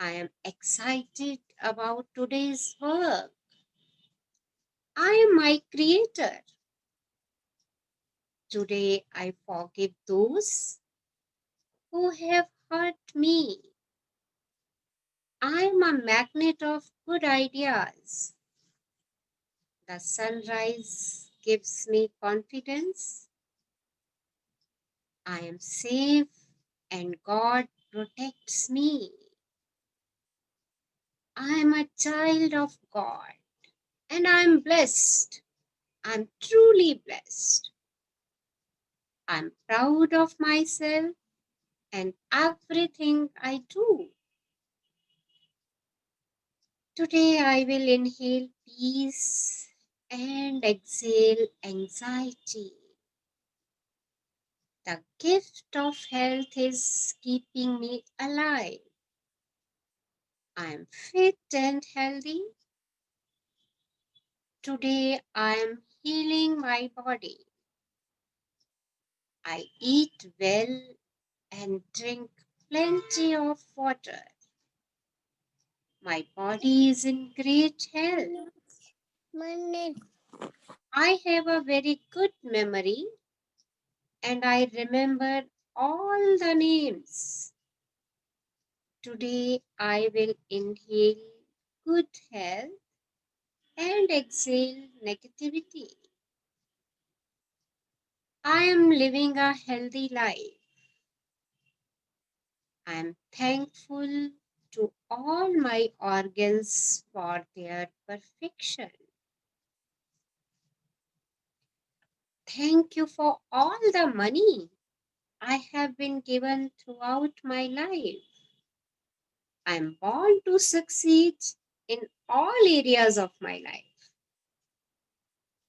I am excited about today's work. I am my creator. Today I forgive those who have hurt me. I am a magnet of good ideas. The sunrise gives me confidence. I am safe and God protects me. I am a child of God and I am blessed. I am truly blessed. I am proud of myself and everything I do. Today I will inhale peace and exhale anxiety. The gift of health is keeping me alive. I am fit and healthy. Today I am healing my body. I eat well and drink plenty of water. My body is in great health. I have a very good memory and I remember all the names. Today I will inhale good health and exhale negativity. I am living a healthy life. I am thankful to all my organs for their perfection. Thank you for all the money I have been given throughout my life. I am born to succeed in all areas of my life.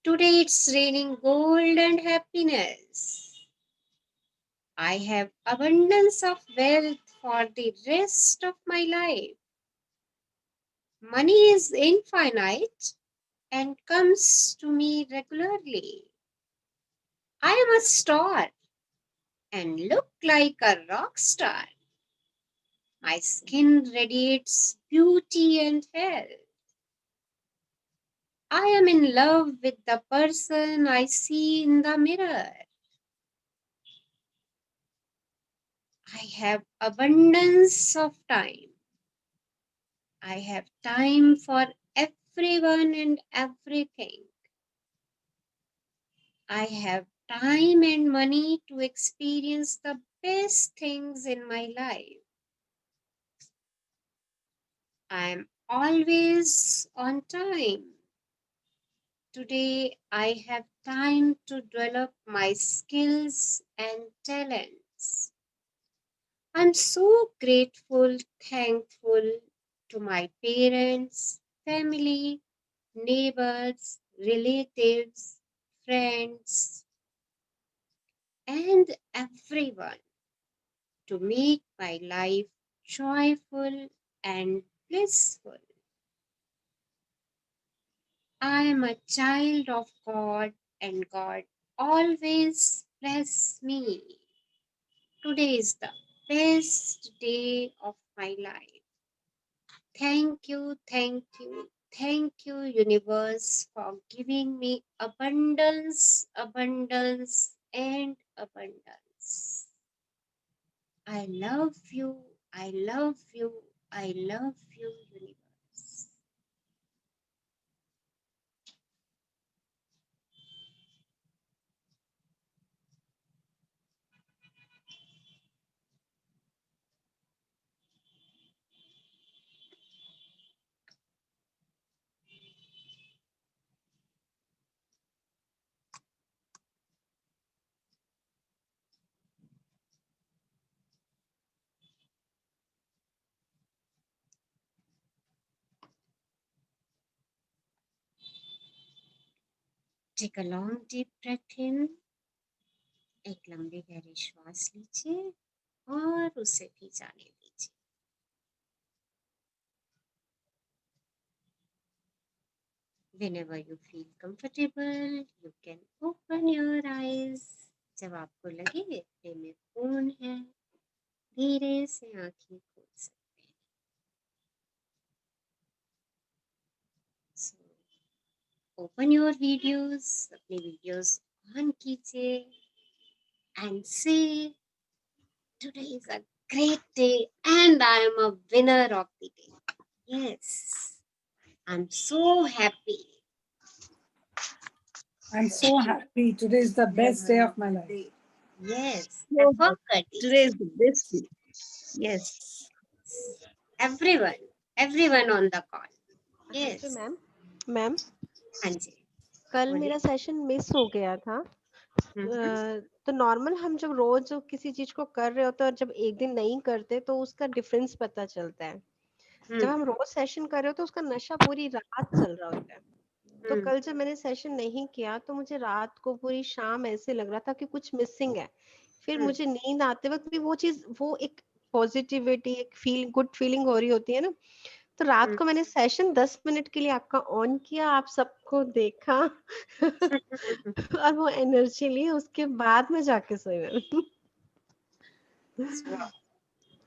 Today it's raining gold and happiness. I have abundance of wealth for the rest of my life. Money is infinite and comes to me regularly. I am a star and look like a rock star. My skin radiates beauty and health. I am in love with the person I see in the mirror. I have abundance of time. I have time for everyone and everything. I have time and money to experience the best things in my life. I am always on time. Today, I have time to develop my skills and talents. I'm so grateful, thankful to my parents, family, neighbors, relatives, friends, and everyone to make my life joyful and blissful. I am a child of God, and God always bless me. Today is the best day of my life. Thank you, thank you, thank you, universe, for giving me abundance, abundance, and abundance. I love you, I love you, I love you, universe. Take a long deep breath in. एक लंबी गहरी श्वास लीजिए और उसे भी जाने दीजिए. Whenever you feel comfortable, you can open your eyes. जब आपको लगे अपने में पूर्ण है, धीरे से आंखें खोल सकते हैं. So, open your videos, अपने videos on कीजिए and say, today is a great day and I am a winner of the day. Yes, I'm so happy. I'm so happy. Today is the best day of my life. Yes, So today is the best day. Yes. Everyone on the call. Yes. Ma'am हाँ जी. कल बोलिए. मेरा सेशन मिस हो गया था. तो नॉर्मल हम जब रोज किसी चीज को कर रहे होते हैं और जब एक दिन नहीं करते तो उसका डिफरेंस पता चलता है. जब हम रोज सेशन कर रहे होते हैं उसका नशा पूरी रात चल रहा होता है. तो कल जब मैंने सेशन नहीं किया तो मुझे रात को पूरी शाम ऐसे लग रहा था कि कुछ मिसिंग है. फिर मुझे नींद आते वक्त भी वो एक पॉजिटिविटी, एक गुड फीलिंग हो रही होती है ना. तो रात को मैंने सेशन 10 मिनट के लिए आपका ऑन किया, आप सबको देखा और वो एनर्जी ली. उसके बाद में जाके सोई मैम.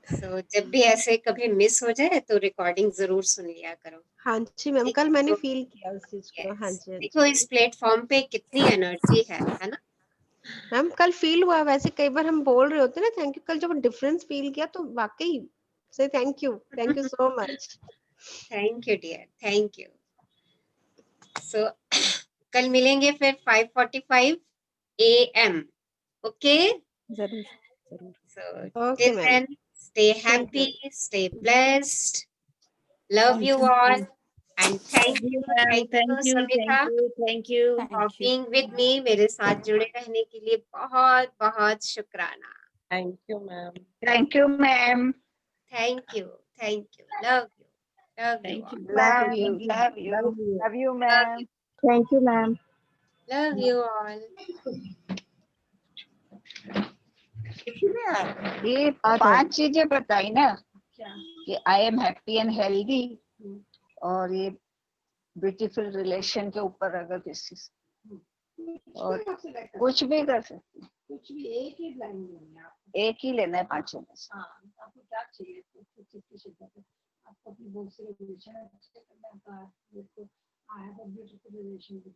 So, जब भी ऐसे कभी मिस हो जाए तो रिकॉर्डिंग जरूर सुन लिया करो. हाँ जी मैम, कल मैंने फील किया उस चीज को. हाँ जी. देखो इस प्लेटफॉर्म पे कितनी एनर्जी है ना. मैम कल फील हुआ. वैसे कई बार हम बोल रहे होते हैं ना थैंक यू, कल जब डिफरेंस फील किया तो वाकई से thank you so much. Thank you dear, thank you. So कल मिलेंगे फिर 5:45 AM. ओके. जरूर. So Okay, till ma'am. then, stay Thank happy, stay blessed. Love you all. And thank you, Samita, for being with me. मेरे साथ जुड़े रहने के लिए बहुत बहुत शुक्राना. Thank you, ma'am. Thank you, ma'am. Thank you, thank you. Love you. Love you all. Love you, love you. Love you, ma'am. Thank you, ma'am. Love you all. ये 5 चीजें बताई ना कि आई एम हैप्पी एंड हेल्दी और ये ब्यूटीफुल रिलेशन के ऊपर अगर किसी और कुछ भी कर सकती कुछ भी एक ही लाइन लेनी है आपको। एक ही लेना है 5 में से। हाँ, आपको क्या चाहिए किसकी शिद्दत है, आपको अपनी बुक से रिलेशन अच्छे करना था, देखो I have a beautiful relation with